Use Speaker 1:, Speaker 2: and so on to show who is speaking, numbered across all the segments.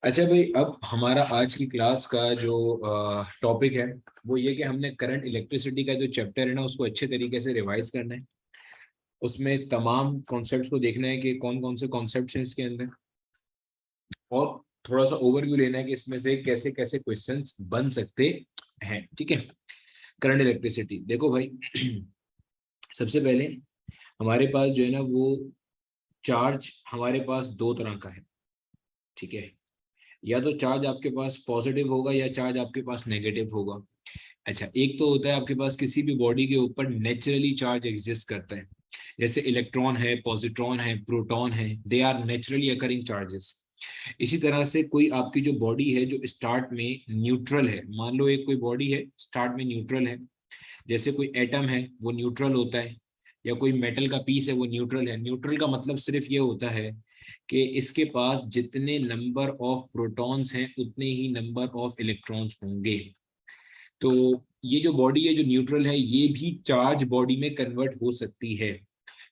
Speaker 1: अच्छा भाई, अब हमारा आज की क्लास का जो टॉपिक है वो ये कि हमने करंट इलेक्ट्रिसिटी का जो चैप्टर है ना उसको अच्छे तरीके से रिवाइज करना है। उसमें तमाम कॉन्सेप्ट्स को देखना है कि कौन कौन से कॉन्सेप्ट्स हैं इसके अंदर, और थोड़ा सा ओवरव्यू लेना है कि इसमें से कैसे कैसे क्वेश्चंस बन सकते हैं। ठीक है। करंट इलेक्ट्रिसिटी देखो भाई, सबसे पहले हमारे पास जो है ना वो चार्ज हमारे पास दो तरह का है। ठीक है। या तो चार्ज आपके पास पॉजिटिव होगा या चार्ज आपके पास नेगेटिव होगा। अच्छा, एक तो होता है आपके पास किसी भी बॉडी के ऊपर नेचुरली चार्ज एग्जिस्ट करता है, जैसे इलेक्ट्रॉन है, पॉजिट्रॉन है, प्रोटॉन है, they are naturally occurring charges. इसी तरह से कोई आपकी जो बॉडी है जो स्टार्ट में न्यूट्रल है, मान लो एक कोई बॉडी है स्टार्ट में न्यूट्रल है, जैसे कोई एटम है वो न्यूट्रल होता है, या कोई मेटल का पीस है वो न्यूट्रल है। न्यूट्रल का मतलब सिर्फ ये होता है कि इसके पास जितने नंबर ऑफ प्रोटॉन्स हैं उतने ही नंबर ऑफ इलेक्ट्रॉन्स होंगे। तो ये जो बॉडी है जो न्यूट्रल है ये भी चार्ज बॉडी में कन्वर्ट हो सकती है।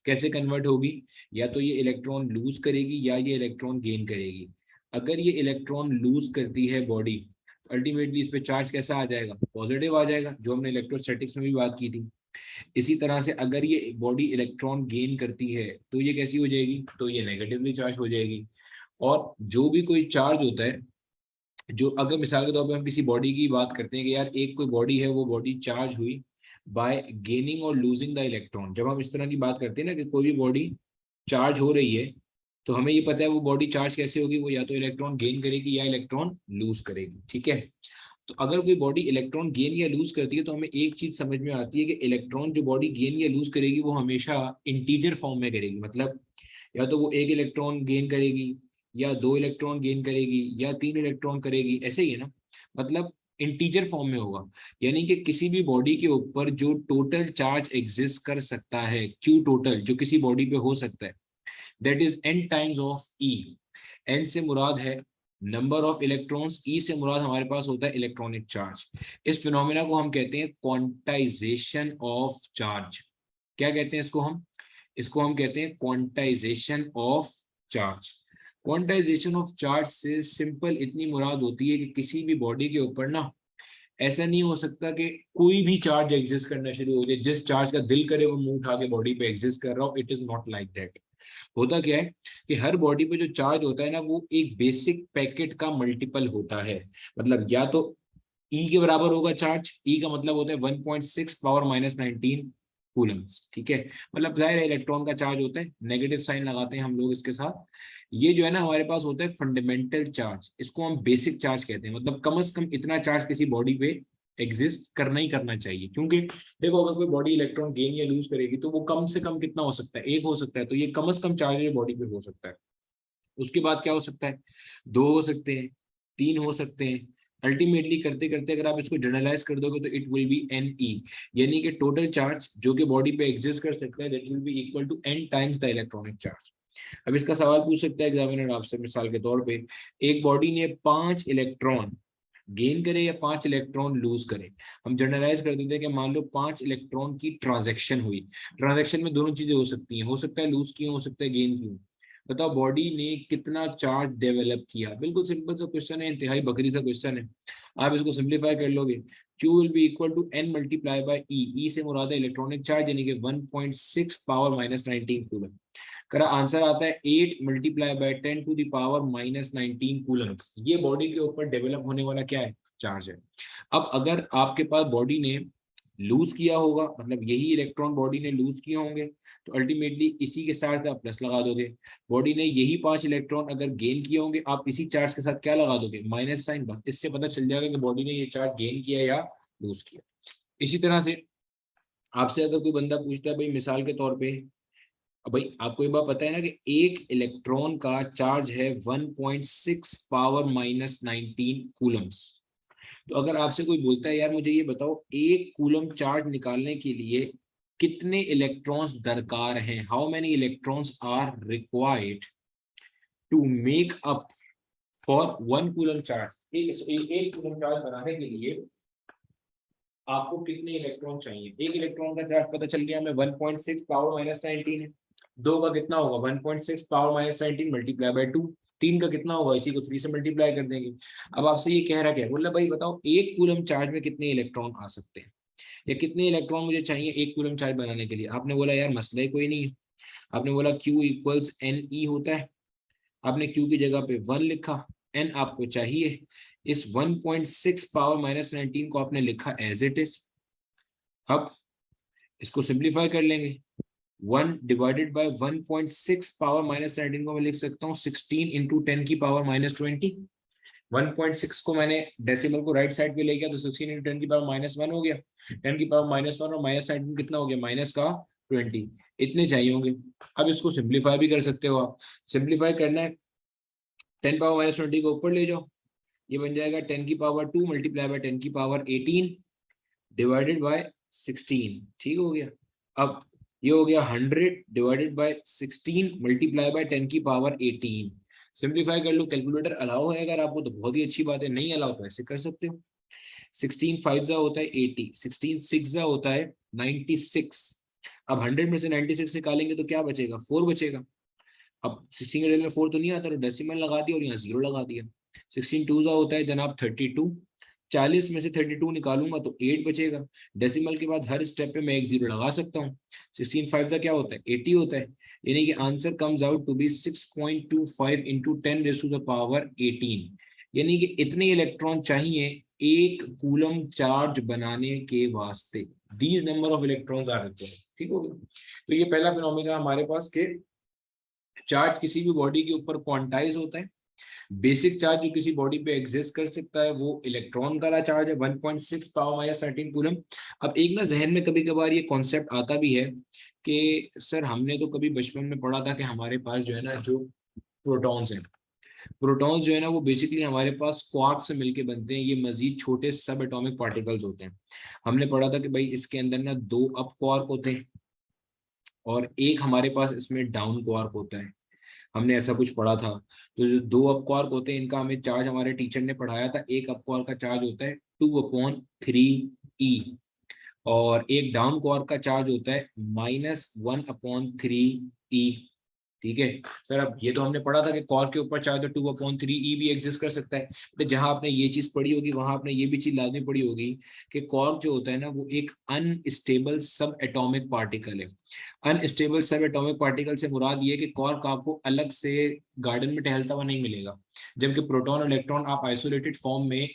Speaker 1: कैसे कन्वर्ट होगी? या तो ये इलेक्ट्रॉन लूज करेगी या ये इलेक्ट्रॉन गेन करेगी। अगर ये इलेक्ट्रॉन लूज करती है बॉडी, अल्टीमेटली इस पे चार्ज कैसा आ जाएगा? पॉजिटिव आ जाएगा, जो हमने इलेक्ट्रोस्टैटिक्स में भी बात की थी। इसी तरह से अगर ये बॉडी इलेक्ट्रॉन गेन करती है तो ये कैसी हो जाएगी? तो ये नेगेटिवली चार्ज हो जाएगी। और जो भी कोई चार्ज होता है, जो अगर मिसाल के तौर पे हम किसी बॉडी की बात करते हैं कि यार एक कोई बॉडी है वो बॉडी चार्ज हुई बाय गेनिंग और लूजिंग द इलेक्ट्रॉन, जब हम इस तरह की बात करते हैं ना कि कोई भी बॉडी चार्ज हो रही है, तो हमें ये पता है वो बॉडी चार्ज कैसे होगी, वो या तो इलेक्ट्रॉन गेन करेगी या इलेक्ट्रॉन लूज करेगी। ठीक है। तो अगर कोई बॉडी इलेक्ट्रॉन गेन या लूज करती है तो हमें एक चीज समझ में आती है कि इलेक्ट्रॉन जो बॉडी गेन या लूज करेगी वो हमेशा इंटीजर फॉर्म में करेगी। मतलब या तो वो एक इलेक्ट्रॉन गेन करेगी, या दो इलेक्ट्रॉन गेन करेगी, या तीन इलेक्ट्रॉन करेगी, ऐसे ही है ना। मतलब इंटीजर फॉर्म में होगा। यानी कि किसी भी बॉडी के ऊपर जो टोटल चार्ज एग्जिस्ट कर सकता है, क्यू टोटल जो किसी बॉडी पे हो सकता है, that is n times of e. N से मुराद है नंबर ऑफ इलेक्ट्रॉन्स, ई से मुराद हमारे पास होता है इलेक्ट्रॉनिक चार्ज। इस फिनोमेना को हम कहते हैं क्वांटाइजेशन ऑफ चार्ज। क्या कहते हैं इसको हम? इसको हम कहते हैं quantization of charge. Quantization of charge से सिंपल इतनी मुराद होती है कि किसी भी बॉडी के ऊपर ना ऐसा नहीं हो सकता कि कोई भी चार्ज एग्जिस्ट करना शुरू हो जाए, जिस चार्ज का दिल करे वो मुंह उठा के बॉडी पे एग्जिस्ट कर रहा हो। It is not like that. होता क्या है कि हर बॉडी पे जो चार्ज होता है ना वो एक बेसिक पैकेट का मल्टीपल होता है। मतलब या तो ई के बराबर होगा चार्ज, ई का मतलब होता है 1.6 पावर माइनस 19 कूलम्स। ठीक है। मतलब जाहिर है इलेक्ट्रॉन का चार्ज होता है, नेगेटिव साइन लगाते हैं हम लोग इसके साथ। ये जो है ना हमारे पास होता है फंडामेंटल चार्ज, इसको हम बेसिक चार्ज कहते हैं। मतलब कम से कम इतना चार्ज किसी बॉडी पे एग्जिस्ट करना ही करना चाहिए, क्योंकि देखो अगर कोई बॉडी इलेक्ट्रॉन गेन या लूज करेगी तो वो कम से कम कितना हो सकता है? एक हो सकता है। तो ये कम से कम चार्ज है बॉडी पे हो सकता है। उसके बाद क्या हो सकता है? दो हो सकते हैं, तीन हो सकते हैं। अल्टीमेटली करते करते अगर आप इसको जनरलाइज कर दोगे तो it will be n e. यानी कि टोटल चार्ज जो कि बॉडी पे एग्जिस्ट कर सकता है that will be equal to n times the electronic charge. अब इसका सवाल पूछ सकता है एग्जामिनर आपसे, मिसाल के तौर पे एक बॉडी ने 5 इलेक्ट्रॉन गेन करे या 5 इलेक्ट्रॉन लूज करे। हम जनरलाइज कर देते हैं कि मान लो 5 इलेक्ट्रॉन की ट्रांजैक्शन हुई। ट्रांजैक्शन में दोनों चीजें हो सकती हैं, हो सकता है लूज की हो सकता है गेन की हो। बताओ बॉडी ने कितना चार्ज डेवलप किया? बिल्कुल सिंपल सा क्वेश्चन है, इंतहाई बकरी सा क्वेश्चन है। आप इसको सिंप्लीफाई कर लोगे, Q will be equal to n multiply by E। E से मुराद है इलेक्ट्रॉनिक चार्ज, यानी कि 1.6 पावर माइनस 19 कूलम। करा आंसर आता है 8 multiply by 10 to the power minus 19 coulombs. ये बॉडी के ऊपर डेवलप होने वाला क्या है? चार्ज है। अब अगर आपके पास बॉडी ने लूज किया होगा, मतलब यही इलेक्ट्रॉन बॉडी ने लूज किए होंगे, तो अल्टीमेटली इसी के साथ आप प्लस लगा दोगे। बॉडी ने यही 5 इलेक्ट्रॉन अगर गेन किए होंगे, आप इसी चार्ज के साथ क्या लगा दोगे? Minus sign. बस इससे पता चल जाएगा कि बॉडी ने ये चार्ज गेन किया या लूज किया। इसी तरह से आपसे अगर कोई बंदा पूछता है भाई मिसाल के तौर पे, अब भाई आपको ये बात पता है ना कि एक इलेक्ट्रॉन का चार्ज है 1.6 पावर माइनस 19 कूलम्स। तो अगर आपसे कोई बोलता है यार मुझे ये बताओ एक कूलम चार्ज निकालने के लिए कितने इलेक्ट्रॉन्स दरकार हैं, how many electrons are required to make up for one coulomb charge. एक कूलम चार्ज बनाने के लिए आपको कितने इलेक्ट्रॉन चाहिए? एक इलेक्ट्रॉन का चार्ज पता चल गया हमें 1.6 पावर माइनस 19 है। दो का कितना होगा? 1.6 पावर माइनस 19 मल्टीप्लाई बाय 2। 3 का कितना होगा, इसी को 3 से मल्टीप्लाई कर देंगे। अब आपसे ये कह रहा क्या है, बोला भाई बताओ 1 कूलम चार्ज में कितने इलेक्ट्रॉन आ सकते हैं, या कितने इलेक्ट्रॉन मुझे चाहिए 1 कूलम चार्ज बनाने के लिए। आपने बोला यार मसला ही कोई नहीं है, आपने बोला Q इक्वल्स एन ई होता है, आपने Q की जगह पे 1 लिखा, N आपको चाहिए, इस 1.6 पावर माइनस 19 को आपने लिखा एज इट इज। अब इसको सिंप्लीफाई कर लेंगे, 1 डिवाइडेड बाय 1.6 पावर माइनस 19 को मैं लिख सकता हूँ 16 इंटू 10 की पावर माइनस 20। 1.6 को मैंने डेसिमल को राइट साइड पे ले गया तो 16 इंटू 10 की पावर माइनस 1 हो गया, 10 की पावर माइनस 1 और माइनस 19 कितना हो गया, माइनस का 20, इतने चाहिए होंगे। अब इसको सिंप्लीफाई भी कर सकते हो आप, सिंप्लीफाई करना है 10 पावर माइनस 20 को ऊपर ले जाओ, ये बन जाएगा 10 की पावर 2 मल्टीप्लाई बाय 10 की पावर 18 डिवाइडेड बाय 16, ठीक हो गया। अब ये हो गया 100 डिवाइडेड बाय 16 मल्टीप्लाई बाय 10 की पावर 18। सिंप्लीफाई कर लो, कैलकुलेटर अलाउ है अगर आपको तो बहुत ही अच्छी बात है, नहीं अलाउ तो ऐसे कर सकते हो। 16 5 जा होता है 80, 16 6 जा होता है 96। अब 100 में से 96 निकालेंगे तो क्या बचेगा, 4 बचेगा। अब 16 के में 4 तो नहीं आता, तो डेसिमल लगा दिया और यहाँ 0 लगा दिया। 16 2 जा होता है जनाब 32, 40 में से 32 निकालूंगा तो 8 बचेगा। डेसिमल के बाद हर स्टेप पे मैं एक 0 लगा सकता हूँ। 16 5 का क्या होता है 80 होता है, यानी कि answer comes out to be 6.25 into 10 raise to the power 18, यानी कि इतने इलेक्ट्रॉन चाहिए 1 कूलम चार्ज बनाने के वास्ते। These number of electrons are required, ठीक हो गया। तो ये पहला फिनोमेना हमारे पास के चार्ज किसी भी बॉडी के ऊपर क्वांटाइज होता है। बेसिक चार्ज जो किसी बॉडी पे एग्जिस्ट कर सकता है वो इलेक्ट्रॉन का चार्ज है 1.6 पावर माइनस 13 कूलम। अब एक ना जहन में कभी कभार ये कॉन्सेप्ट आता भी है कि सर हमने तो कभी बचपन में पढ़ा था कि हमारे पास जो है ना जो प्रोटॉन्स हैं, प्रोटॉन्स जो है ना वो बेसिकली हमारे पास क्वार्क से मिलके बनते हैं, ये मजीद छोटे सब एटॉमिक पार्टिकल्स होते हैं। हमने पढ़ा था कि भाई इसके अंदर ना 2 अप क्वार्क होते हैं और एक हमारे पास इसमें डाउन क्वार्क होता है, हमने ऐसा कुछ पढ़ा था। तो जो 2 अपक्वार्क होते हैं इनका हमें चार्ज हमारे टीचर ने पढ़ाया था, एक अपक्वार्क का चार्ज होता है 2/3 E और एक डाउन क्वार्क का चार्ज होता है -1/3 E। ठीक है सर, अब ये तो हमने पढ़ा था कि क्वार्क के ऊपर चार्ज 2/3 E भी एग्जिस्ट कर सकता है। तो जहां आपने ये चीज पढ़ी होगी वहां आपने ये भी चीज लाजमी पढ़ी होगी कि क्वार्क जो होता है ना वो एक अनस्टेबल सब एटॉमिक पार्टिकल है। अनस्टेबल सब एटॉमिक पार्टिकल से मुराद ये है कि क्वार्क आपको अलग से गार्डन में टहलता हुआ नहीं मिलेगा, जबकि प्रोटॉन और इलेक्ट्रॉन आप आइसोलेटेड फॉर्म में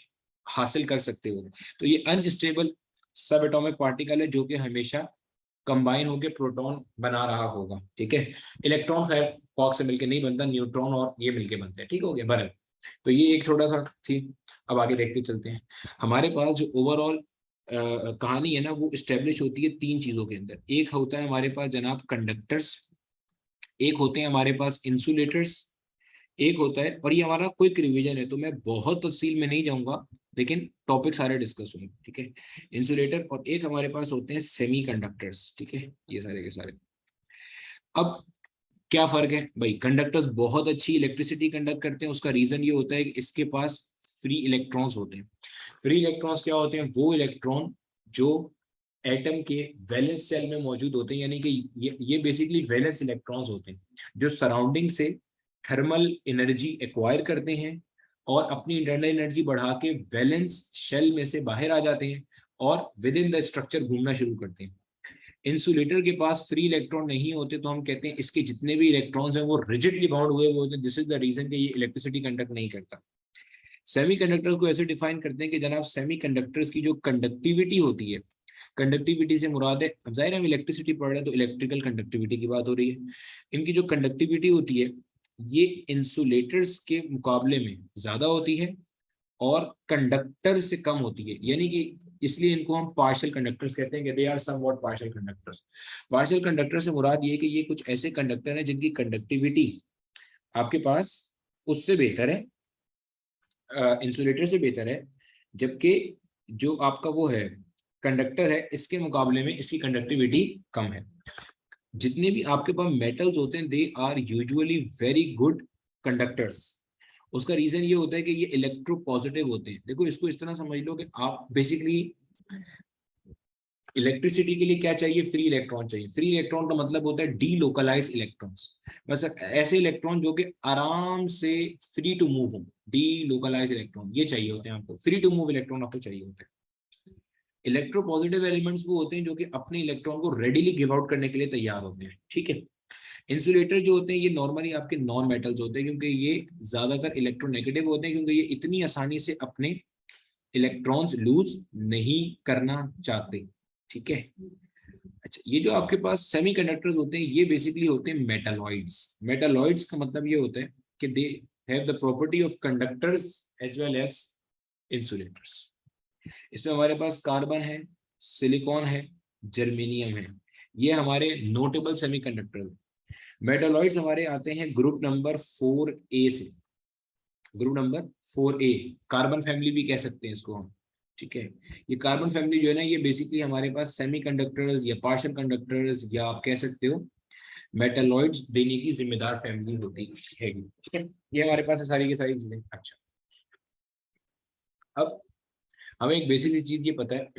Speaker 1: हासिल कर सकते हो। तो ये अनस्टेबल सब एटॉमिक पार्टिकल है जो कि हमेशा कंबाइन होकर प्रोटॉन बना रहा होगा। ठीक है, इलेक्ट्रॉन खैर क्वार्क से मिलकर नहीं बनता, न्यूट्रॉन और ये मिलके बनते हैं। ठीक हो गया बरल। तो ये एक छोटा सा थी। अब आगे देखते चलते हैं। हमारे पास जो ओवरऑल कहानी है ना वो स्टेब्लिश होती है 3 चीजों के अंदर। एक होता है हमारे पास जनाब कंडक्टर्स, एक होते हैं हमारे पास इंसुलेटर्स, एक होता है, और ये हमारा क्विक रिवीजन है तो मैं बहुत तफसील में नहीं जाऊंगा लेकिन टॉपिक सारे डिस्कस होंगे। ठीक है, इंसुलेटर, और एक हमारे पास होते हैं सेमीकंडक्टर्स। ठीक है, ये सारे के सारे। अब क्या फर्क है भाई, कंडक्टर्स बहुत अच्छी इलेक्ट्रिसिटी कंडक्ट करते हैं, उसका रीजन ये होता है कि इसके पास फ्री इलेक्ट्रॉन्स होते हैं। फ्री इलेक्ट्रॉन्स क्या होते हैं, वो इलेक्ट्रॉन जो एटम के वैलेंस सेल में मौजूद होते हैं, यानी कि ये बेसिकली वैलेंस इलेक्ट्रॉन्स होते हैं जो सराउंडिंग से थर्मल एनर्जी एक्वायर करते हैं और अपनी इंटरनल एनर्जी बढ़ा के वैलेंस शेल में से बाहर आ जाते हैं और विद इन द स्ट्रक्चर घूमना शुरू करते हैं। इंसुलेटर के पास फ्री इलेक्ट्रॉन नहीं होते तो हम कहते हैं इसके जितने भी इलेक्ट्रॉन्स हैं वो रिजिडली बाउंड हुए होते हैं, दिस इज द रीजन कि ये इलेक्ट्रिसिटी कंडक्ट नहीं करता। सेमीकंडक्टर्स को ऐसे डिफाइन करते हैं कि जनाब सेमीकंडक्टर्स की जो कंडक्टिविटी होती है, कंडक्टिविटी से मुराद है, अब जाहिर है हम इलेक्ट्रिसिटी पढ़ रहे हैं तो इलेक्ट्रिकल कंडक्टिविटी की बात हो रही है। इनकी जो कंडक्टिविटी होती है ये इंसुलेटर्स के मुकाबले में ज्यादा होती है और कंडक्टर से कम होती है, यानी कि इसलिए इनको हम पार्शियल कंडक्टर्स कहते हैं कि they are somewhat partial conductors. Partial conductor से मुराद ये है कि ये कुछ ऐसे कंडक्टर हैं जिनकी कंडक्टिविटी आपके पास उससे बेहतर है, इंसुलेटर से बेहतर है, जबकि जो आपका वो है कंडक्टर है इसके मुकाबले में इसकी कंडक्टिविटी कम है। जितने भी आपके पास मेटल्स होते हैं they are usually very good conductors. उसका रीजन ये होता है कि ये इलेक्ट्रो पॉजिटिव होते हैं। देखो इसको इस तरह समझ लो कि आप बेसिकली इलेक्ट्रिसिटी के लिए क्या चाहिए? फ्री इलेक्ट्रॉन चाहिए। फ्री इलेक्ट्रॉन का मतलब होता है डी लोकलाइज इलेक्ट्रॉन्स, बस ऐसे इलेक्ट्रॉन जो कि आराम से फ्री टू मूव हो, डी लोकलाइज इलेक्ट्रॉन ये चाहिए होते हैं आपको, फ्री टू मूव इलेक्ट्रॉन आपको चाहिए होते हैं। इलेक्ट्रोपॉजिटिव एलिमेंट्स वो होते हैं जो कि अपने इलेक्ट्रॉन को रेडिली गिव आउट करने के लिए तैयार होते हैं, ठीक है। इंसुलेटर जो होते हैं ये नॉर्मली आपके नॉन मेटल्स होते हैं, क्योंकि ये ज्यादातर इलेक्ट्रोनेगेटिव होते हैं, क्योंकि ये इतनी आसानी से अपने इलेक्ट्रॉन्स लूज नहीं करना चाहते, ठीक है। अच्छा, ये जो आपके पास सेमीकंडक्टर्स होते हैं ये बेसिकली होते हैं मेटालॉइड्स। मेटालॉइड्स का मतलब ये होता है कि they have the property of conductors as well as insulators. इसमें हमारे पास कार्बन है, सिलिकॉन है, जर्मेनियम है, ये हमारे नोटेबल सेमीकंडक्टर। मेटालॉइड्स हमारे आते हैं ग्रुप नंबर 4A से, group number 4A, carbon family भी कह सकते हैं इसको हम, ठीक है। ये कार्बन फैमिली जो है ना ये बेसिकली हमारे पास सेमीकंडक्टर्स या पार्शियल कंडक्टर्स या आप कह सकते हो मेटालॉइड्स देने की जिम्मेदार फैमिली होती है, ठीक है। ये हमारे पास है सारी की सारी चीजें। अच्छा, अब हमें एक बेसिक चीज ये पता है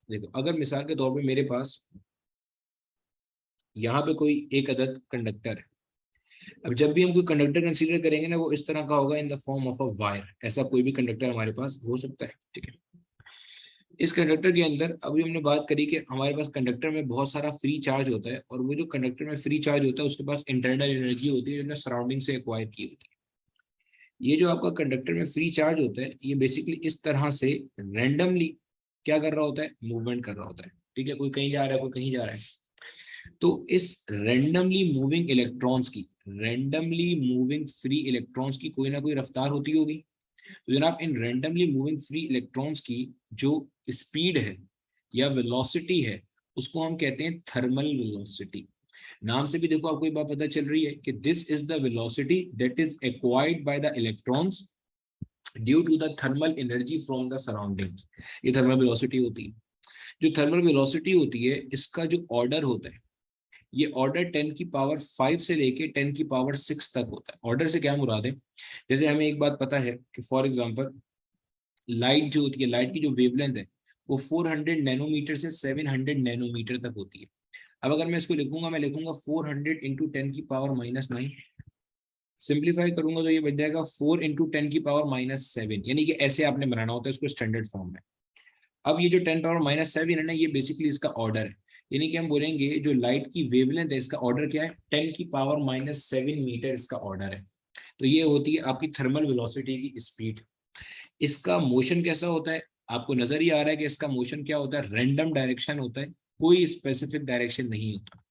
Speaker 1: देखो, अगर मिसाल के तौर पे मेरे पास यहाँ पे कोई एक अदद कंडक्टर है, अब जब भी हम कोई कंडक्टर कंसीडर करेंगे ना वो इस तरह का होगा in the form of a wire, ऐसा कोई भी कंडक्टर हमारे पास हो सकता है, ठीक है। इस कंडक्टर के अंदर अभी हमने बात करी कि हमारे पास कंडक्टर में बहुत सारा फ्री चार्ज होता है, और वो जो कंडक्टर में फ्री चार्ज होता है उसके पास इंटरनल एनर्जी होती है जो सराउंडिंग से एक्वायर की होती है। ये जो आपका कंडक्टर में फ्री चार्ज होता है ये बेसिकली इस तरह से रैंडमली क्या कर रहा होता है? मूवमेंट कर रहा होता है, ठीक है। कोई कहीं जा रहा है, कोई कहीं जा रहा है। तो इस रैंडमली मूविंग इलेक्ट्रॉन्स की, रैंडमली मूविंग फ्री इलेक्ट्रॉन्स की कोई ना कोई रफ्तार होती होगी। तो जनाब इन रैंडमली मूविंग फ्री इलेक्ट्रॉन्स की जो स्पीड है या वेलोसिटी है उसको हम कहते हैं थर्मल वेलोसिटी। नाम से भी देखो आपको ये बात पता चल रही है कि this is the velocity that is acquired by the electrons due to the thermal energy from the surroundings. ये थर्मल वेलोसिटी होती है। जो थर्मल वेलोसिटी होती है इसका जो ऑर्डर होता है ये ऑर्डर 10 की पावर 5 से लेके 10 की पावर 6 तक होता है। ऑर्डर से क्या मुराद है? जैसे हमें एक बात पता है कि फॉर एग्जांपल लाइट जो होती है, लाइट की जो वेवलेंथ है वो 400 नैनोमीटर से 700 नैनोमीटर तक होती है। अब अगर मैं इसको लिखूंगा, मैं लिखूंगा 400 इंटू 10 की पावर -9, सिंप्लीफाई करूंगा तो ये बन जाएगा 4 इंटू 10 की पावर -7, यानी कि ऐसे आपने बनाना होता है इसको स्टैंडर्ड फॉर्म में। अब ये जो 10 पावर -7 है ना ये बेसिकली इसका ऑर्डर है, यानी कि हम बोलेंगे जो लाइट की वेवलेंथ है इसका ऑर्डर क्या है? 10 की पावर -7 मीटर इसका ऑर्डर है। तो ये होती है आपकी थर्मल वेलोसिटी की स्पीड। इसका मोशन कैसा होता है? आपको नजर ही आ रहा है कि इसका मोशन क्या होता है? रैंडम डायरेक्शन होता है, कोई स्पेसिफिक डायरेक्शन नहीं होता।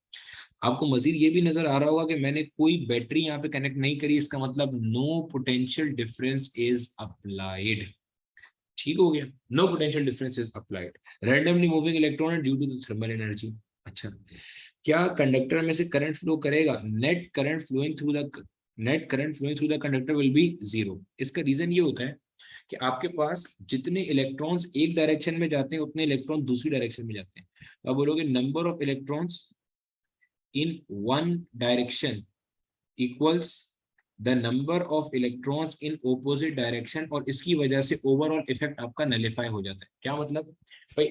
Speaker 1: आपको मजीद ये भी नजर आ रहा होगा कि मैंने कोई बैटरी यहाँ पे कनेक्ट नहीं करी, इसका मतलब no potential difference is applied, ठीक हो गया। No potential difference is applied, randomly moving electron due to the thermal energy. अच्छा, क्या कंडक्टर में से करंट फ्लो करेगा? Net current flowing through the conductor will be zero. इसका रीजन ये होता है कि आपके पास जितने इलेक्ट्रॉन्स एक डायरेक्शन में जाते हैं उतने इलेक्ट्रॉन दूसरी डायरेक्शन में जाते हैं। तो आप बोलोगे number of electrons in one direction equals the number of electrons in opposite direction, और इसकी वजह से ओवरऑल इफेक्ट आपका नलिफाई हो जाता है। क्या मतलब? भाई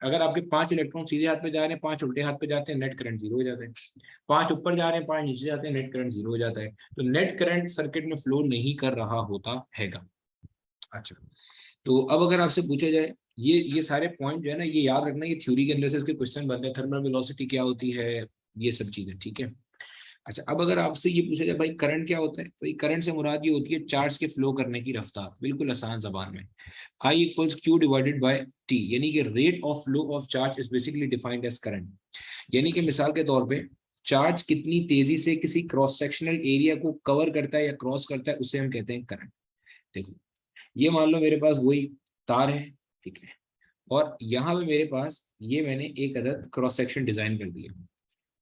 Speaker 1: अगर आपके 5 इलेक्ट्रॉन सीधे हाथ पे जा रहे हैं, 5 उल्टे हाथ पे जाते हैं, नेट करंट जीरो हो जाता है। 5 ऊपर जा रहे हैं, 5 नीचे जाते हैं, नेट करंट जीरो हो जाता है। तो नेट करंट सर्किट में फ्लो नहीं कर रहा होता हैगा। अच्छा, तो अब अगर आपसे पूछा जाए ये सारे पॉइंट जो है ना ये याद रखना, ये थ्योरी के अंदर से इसके क्वेश्चन बनते हैं, थर्मल वेलोसिटी क्या होती है, ये सब चीजें, ठीक है। अच्छा, अब अगर आपसे ये पूछा जाए भाई करंट क्या होता है, भाई करंट से मुराद ये होती है चार्ज के फ्लो करने की रफ्तार, बिल्कुल आसान जबान में। I equals Q divided by T, यानी कि rate of flow of charge is basically defined as current. यानी कि मिसाल के तौर पे चार्ज कितनी तेजी से किसी क्रॉस सेक्शनल एरिया को कवर करता है या क्रॉस करता है उसे हम कहते हैं करंट। देखो, ये मान लो मेरे पास वही तार है, ठीक है, और यहाँ पे मेरे पास ये मैंने एक अदद क्रॉस सेक्शन डिजाइन कर दिया।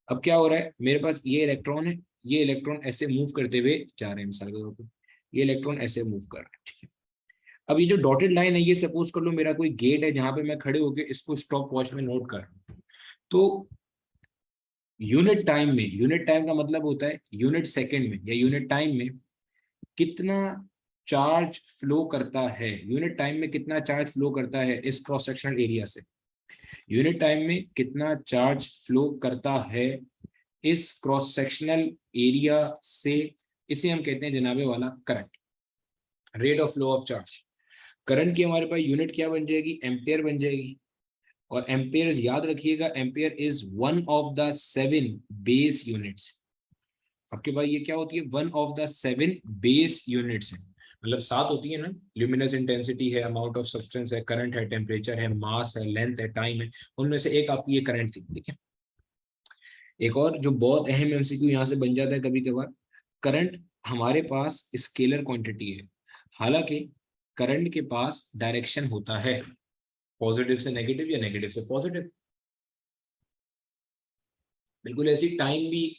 Speaker 1: अब क्या हो रहा है, मेरे पास ये इलेक्ट्रॉन है, ये इलेक्ट्रॉन ऐसे मूव करते हुए जा रहे हैं, मिसाल के तौर पर ये इलेक्ट्रॉन ऐसे मूव कर रहे हैं, ठीक है। अब ये जो डॉटेड लाइन है ये सपोज कर लो मेरा कोई गेट है जहां पे मैं खड़े होकर इसको स्टॉप वॉच में नोट कर रहा हूं। तो यूनिट टाइम में, यूनिट टाइम का मतलब होता है यूनिट सेकेंड में या यूनिट टाइम में कितना चार्ज फ्लो करता है, यूनिट टाइम में कितना चार्ज फ्लो करता है इस क्रॉस सेक्शनल एरिया से। यूनिट टाइम में कितना चार्ज फ्लो करता है इस क्रॉस सेक्शनल एरिया से, इसे हम कहते हैं जनाबे वाला current, rate of flow of charge. Current की हमारे पास यूनिट क्या बन जाएगी, एम्पियर बन जाएगी। और एम्पियर याद रखिएगा, ampere is one of the 7 base units. आपके पास ये क्या होती है, one of the 7 base units है, मतलब 7 होती है ना, ल्यूमिनस इंटेंसिटी है, अमाउंट ऑफ सब्सटेंस है, करंट है, टेम्परेचर है, मास है, लेंथ है, टाइम है, उनमें से एक आपकी ये करंट थी। ठीक है, एक और जो बहुत अहम एमसीक्यू यहाँ से बन जाता है कभी कभार, करंट हमारे पास स्केलर क्वांटिटी है, हालांकि करंट के पास डायरेक्शन होता है, पॉजिटिव से नेगेटिव या नेगेटिव से पॉजिटिव। बिल्कुल ऐसी टाइम भी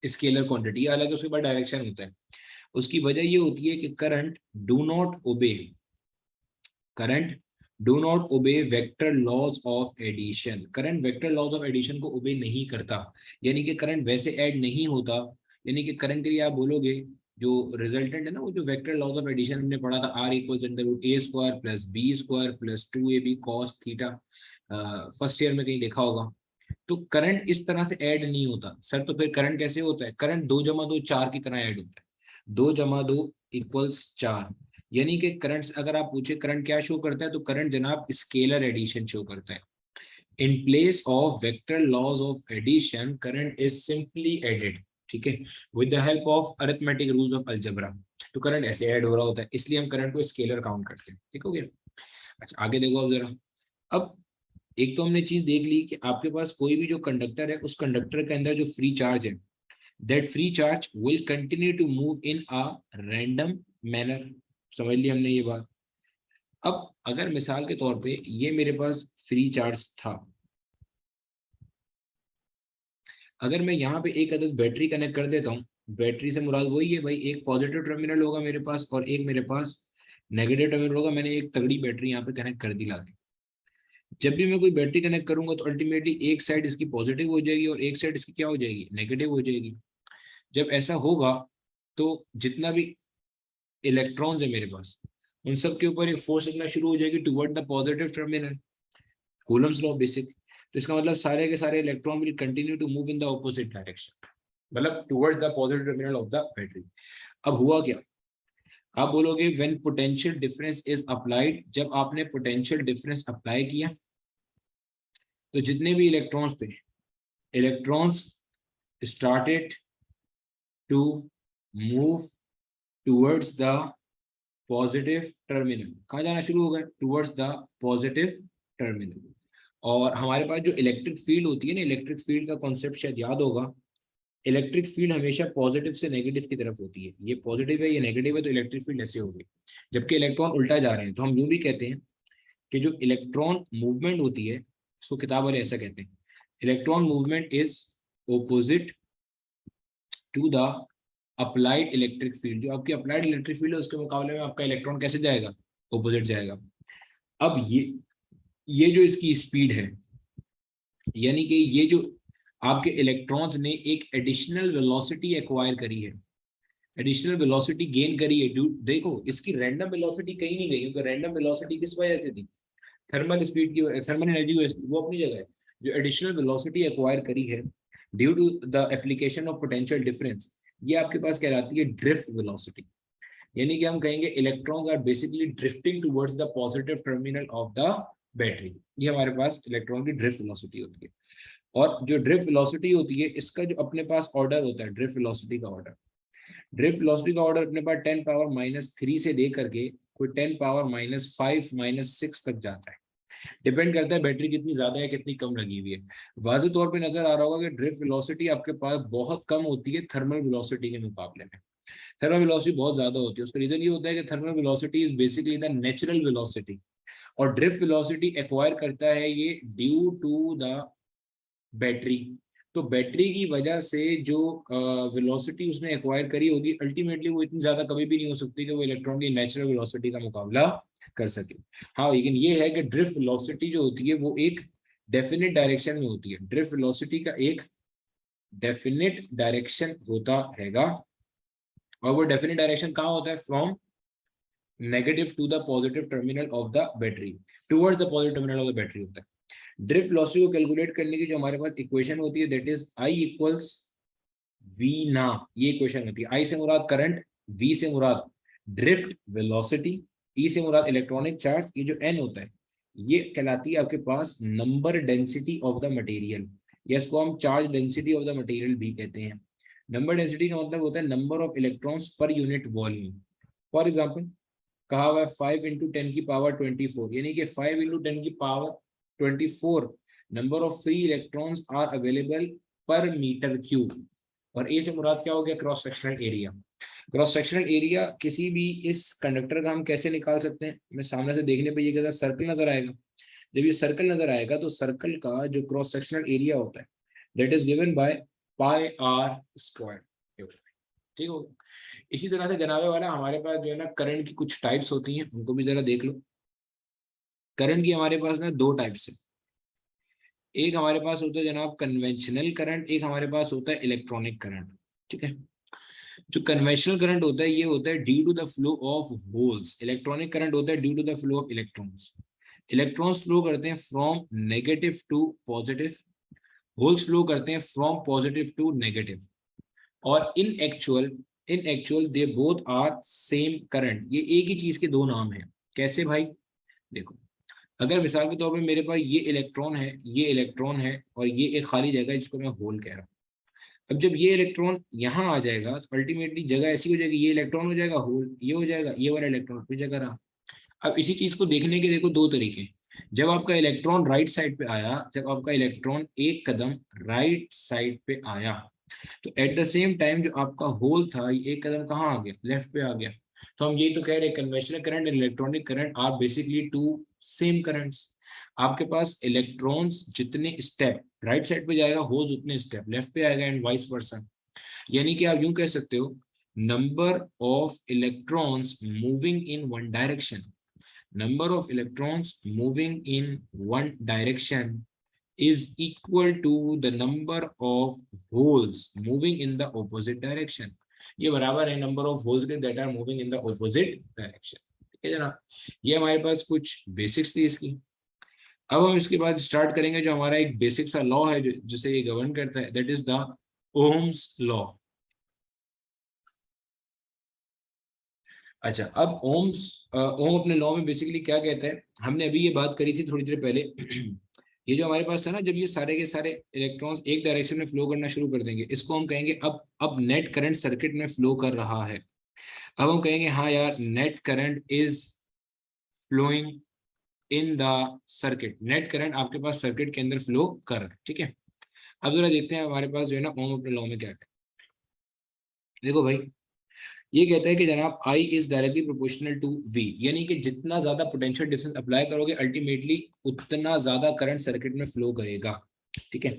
Speaker 1: स्केलर क्वांटिटी है, हालांकि उसके बाद डायरेक्शन होता है। उसकी वजह ये होती है कि current do not obey vector laws of addition. Current vector laws of addition को ओबे नहीं करता, यानी कि करंट वैसे ऐड नहीं होता। यानी कि करंट के लिए आप बोलोगे जो रिजल्टेंट है ना, वो जो वेक्टर लॉज ऑफ एडिशन हमने पढ़ा था, R equals under root a square plus b square plus 2ab cos theta, first year में कहीं देखा होगा। तो करंट इस तरह से ऐड नहीं होता सर, तो फिर करंट कैसे होता है, करंट 2 + 2 = 4 की तरह ऐड होता है, 2 + 2 = 4। यानी कि करंट, अगर आप पूछे करंट क्या शो करता है, तो करंट जनाब स्केलर एडिशन शो करता है। In place of vector laws of addition current is simply added, ठीक है, with the help of arithmetic rules of algebra. तो करंट ऐसे ऐड हो रहा होता है, इसलिए हम करंट को स्केलर काउंट करते हैं। ठीक हो गया। अच्छा आगे देखो अब जरा। अब एक तो हमने चीज देख ली कि आपके पास कोई भी जो कंडक्टर है, उस कंडक्टर के अंदर जो फ्री चार्ज है, that free charge will continue to move in a random manner. समझ लिया हमने ये बात। अब अगर मिसाल के तौर पे ये मेरे पास फ्री चार्ज था, अगर मैं यहाँ पे एक अदद बैटरी कनेक्ट कर देता हूँ, बैटरी से मुराद वही है भाई, एक पॉजिटिव टर्मिनल होगा मेरे पास और एक मेरे पास नेगेटिव टर्मिनल होगा। मैंने एक तगड़ी बैटरी यहाँ पे कनेक्ट कर दी लाके। जब भी मैं कोई बैटरी कनेक्ट करूंगा तो अल्टीमेटली एक साइड इसकी पॉजिटिव हो जाएगी और एक साइड इसकी क्या हो जाएगी, नेगेटिव हो जाएगी। जब ऐसा होगा तो जितना भी इलेक्ट्रॉन्स है मेरे पास, उन सब के ऊपर एक फोर्स लगना शुरू हो जाएगी toward the positive terminal, Coulomb's law basic. तो इसका मतलब सारे के सारे electron will continue to move in the opposite direction, मतलब towards the positive terminal of the battery. अब हुआ क्या, आप बोलोगे when potential difference is applied, जब आपने पोटेंशियल डिफरेंस अप्लाई किया तो जितने भी इलेक्ट्रॉन्स थे, electrons started to move towards the positive terminal। कहाँ जाना शुरू हो गए, towards the positive terminal। और हमारे पास जो इलेक्ट्रिक फील्ड होती है ना, इलेक्ट्रिक फील्ड का कॉन्सेप्ट शायद याद होगा, इलेक्ट्रिक फील्ड हमेशा पॉजिटिव से नेगेटिव की तरफ होती है। ये पॉजिटिव है, ये नेगेटिव है, तो इलेक्ट्रिक फील्ड ऐसे होगी। जबकि इलेक्ट्रॉन उल्टा जा रहे हैं, तो हम यूं भी कहते हैं कि जो इलेक्ट्रॉन मूवमेंट होती है, उसको किताब वाले ऐसा कहते हैं, electron movement is opposite to the applied electric field. जो आपकी अप्लाइड इलेक्ट्रिक फील्ड है उसके मुकाबले में आपका इलेक्ट्रॉन कैसे जाएगा, ऑपोजिट जाएगा। अब ये जो इसकी स्पीड है, यानी कि ये जो आपके इलेक्ट्रॉन्स ने एक एडिशनल वेलोसिटी एक्वायर करी है, एडिशनल वेलोसिटी गेन करी है। देखो इसकी रैंडम वेलोसिटी कहीं नहीं गई, क्योंकि रैंडम वेलोसिटी किस वजह से थी, थर्मल स्पीड की, थर्मल एनर्जी, वो अपनी जगह है। जो एडिशनल वेलोसिटी एक्वायर करी है due to the application of potential difference, ये आपके पास कहलाती है ड्रिफ्ट वेलोसिटी। यानी कि हम कहेंगे electrons are basically drifting towards the positive terminal of the battery. ये हमारे पास इलेक्ट्रॉन की ड्रिफ्ट वेलोसिटी होती है। और जो ड्रिफ्ट वेलोसिटी होती है, इसका जो अपने पास ऑर्डर होता है, ड्रिफ्ट वेलोसिटी का ऑर्डर, ड्रिफ्ट वेलोसिटी का ऑर्डर अपने पास 10⁻³ से दे करके कोई 10⁻⁵ -6 तक जाता है। डिपेंड करता है बैटरी कितनी ज्यादा है कितनी कम लगी हुई है। वाज़े तौर पे नजर आ रहा होगा कि ड्रिफ्ट वेलोसिटी आपके पास बहुत कम होती है थर्मल वेलोसिटी के मुकाबले में। थर्मल वेलोसिटी बहुत ज्यादा होती है। उसका रीजन ये होता है कि thermal velocity is basically the natural velocity, और ड्रिफ्ट वेलोसिटी एक्वायर करता है ये ड्यू टू द बैटरी। तो बैटरी की वजह से जो वेलोसिटी उसने एक्वायर करी होगी, अल्टीमेटली वो इतनी ज्यादा कभी भी नहीं हो सकती कि वो इलेक्ट्रॉन की नेचुरल वेलोसिटी का मुकाबला कर सके। हाँ, लेकिन ये है कि ड्रिफ्ट वेलोसिटी जो होती है वो एक डेफिनेट डायरेक्शन में होती है। ड्रिफ्ट वेलोसिटी का एक डेफिनेट डायरेक्शन होता हैगा, और वो डेफिनेट डायरेक्शन कहाँ होता है, from negative to the positive terminal of the battery, towards the positive terminal of the battery होता है। ड्रिफ्ट वेलोसिटी को कैलकुलेट करने की जो हमारे पास इक्वेशन होती है that is I equals we ना, ये इक्वेशन होती है। आई से मुराद करंट, वी से मुराद ड्रिफ्ट वेलोसिटी, ई से मुराद इलेक्ट्रॉनिक चार्ज, ये जो एन होता है ये कहलाती है आपके पास number density of the material, या इसको हम charge density of the material भी कहते हैं। नंबर डेंसिटी का मतलब होता है number of electrons per unit volume. For example कहा हुआ है 5 इंटू 10 की पावर 24, यानी कि 5 इंटू 10 की power 24 number of free electrons are available per metre cube. और ए से मुराद क्या हो गया, cross sectional area. Cross sectional area किसी भी इस कंडक्टर का हम कैसे निकाल सकते हैं, मैं सामने से देखने पे ये कहता सर्कल नजर आएगा। जब ये सर्कल नजर आएगा तो सर्कल का जो क्रॉस सेक्शनल एरिया होता है that is given by pi r square. ठीक हो। इसी तरह से जनाबे वाला हमारे पास जो है ना करंट की कुछ टाइप्स होती हैं, उनको भी जरा देख लो। करंट की हमारे पास ना दो टाइप्स है। एक हमारे पास होता है जनाब कन्वेंशनल करंट, एक हमारे पास होता है इलेक्ट्रॉनिक करंट। ठीक है। जो कन्वेंशनल करंट होता है ये होता है due to the flow of holes, electronic current होता है due to the flow of electrons. Electrons flow करते हैं from negative to positive, holes flow करते हैं फ्रॉम पॉजिटिव टू नेगेटिव। और in actual they both are same current, ये एक ही चीज के दो नाम है। कैसे भाई, देखो अगर मिसाल के तौर पे मेरे पास ये इलेक्ट्रॉन है, ये इलेक्ट्रॉन है और ये एक खाली जगह है जिसको मैं होल कह रहा हूँ। अब जब ये इलेक्ट्रॉन यहाँ आ जाएगा तो अल्टीमेटली जगह ऐसी हो जाएगी, ये इलेक्ट्रॉन हो जाएगा होल, ये हो जाएगा, ये वाला इलेक्ट्रॉन अपनी जगह रहा। अब इसी चीज को देखने के देखो दो तरीके। जब आपका इलेक्ट्रॉन राइट साइड पे आया, जब आपका इलेक्ट्रॉन एक कदम राइट साइड पे आया, तो एट द सेम टाइम जो आपका होल था ये एक कदम कहाँ आ गया, लेफ्ट पे आ गया। तो हम यही तो कह रहे हैं conventional current and electronic current are basically two same currents. आपके पास इलेक्ट्रॉन्स जितने स्टेप राइट साइड पे जाएगा, होल्स उतने स्टेप लेफ्ट पे आएगा एंड वाइस वर्सा। यानी कि आप यूं कह सकते हो number of electrons moving in one direction, number of electrons moving in one direction is equal to the number of holes moving in the opposite direction। ये बराबर है नंबर ऑफ होल्स के that are moving in the opposite direction। ठीक है जनाब, ये हमारे पास कुछ बेसिक्स थी इसकी। अब हम इसके बाद स्टार्ट करेंगे जो हमारा एक बेसिक सा लॉ है जिसे ये गवर्न करता है, that is the Ohm's law. अच्छा, अब ओम अपने लॉ में बेसिकली क्या कहता है, हमने अभी ये बात करी थी थोड़ी देर पहले ये जो हमारे पास है ना, जब ये सारे के सारे इलेक्ट्रॉन्स एक डायरेक्शन में फ्लो करना शुरू कर देंगे, इसको हम कहेंगे अब नेट करंट सर्किट में फ्लो कर रहा है। अब हम कहेंगे हाँ यार net current is flowing in the circuit, net current आपके पास सर्किट के अंदर फ्लो कर रहा है। ठीक है। अब जरा देखते हैं हमारे पास जो है ना ओम अपने लॉ में क्या कहता है। देखो भाई, ये कहता है कि जनाब I is directly proportional to V, यानी कि जितना ज्यादा पोटेंशियल डिफरेंस अप्लाई करोगे अल्टीमेटली उतना ज्यादा करंट सर्किट में फ्लो करेगा। ठीक है।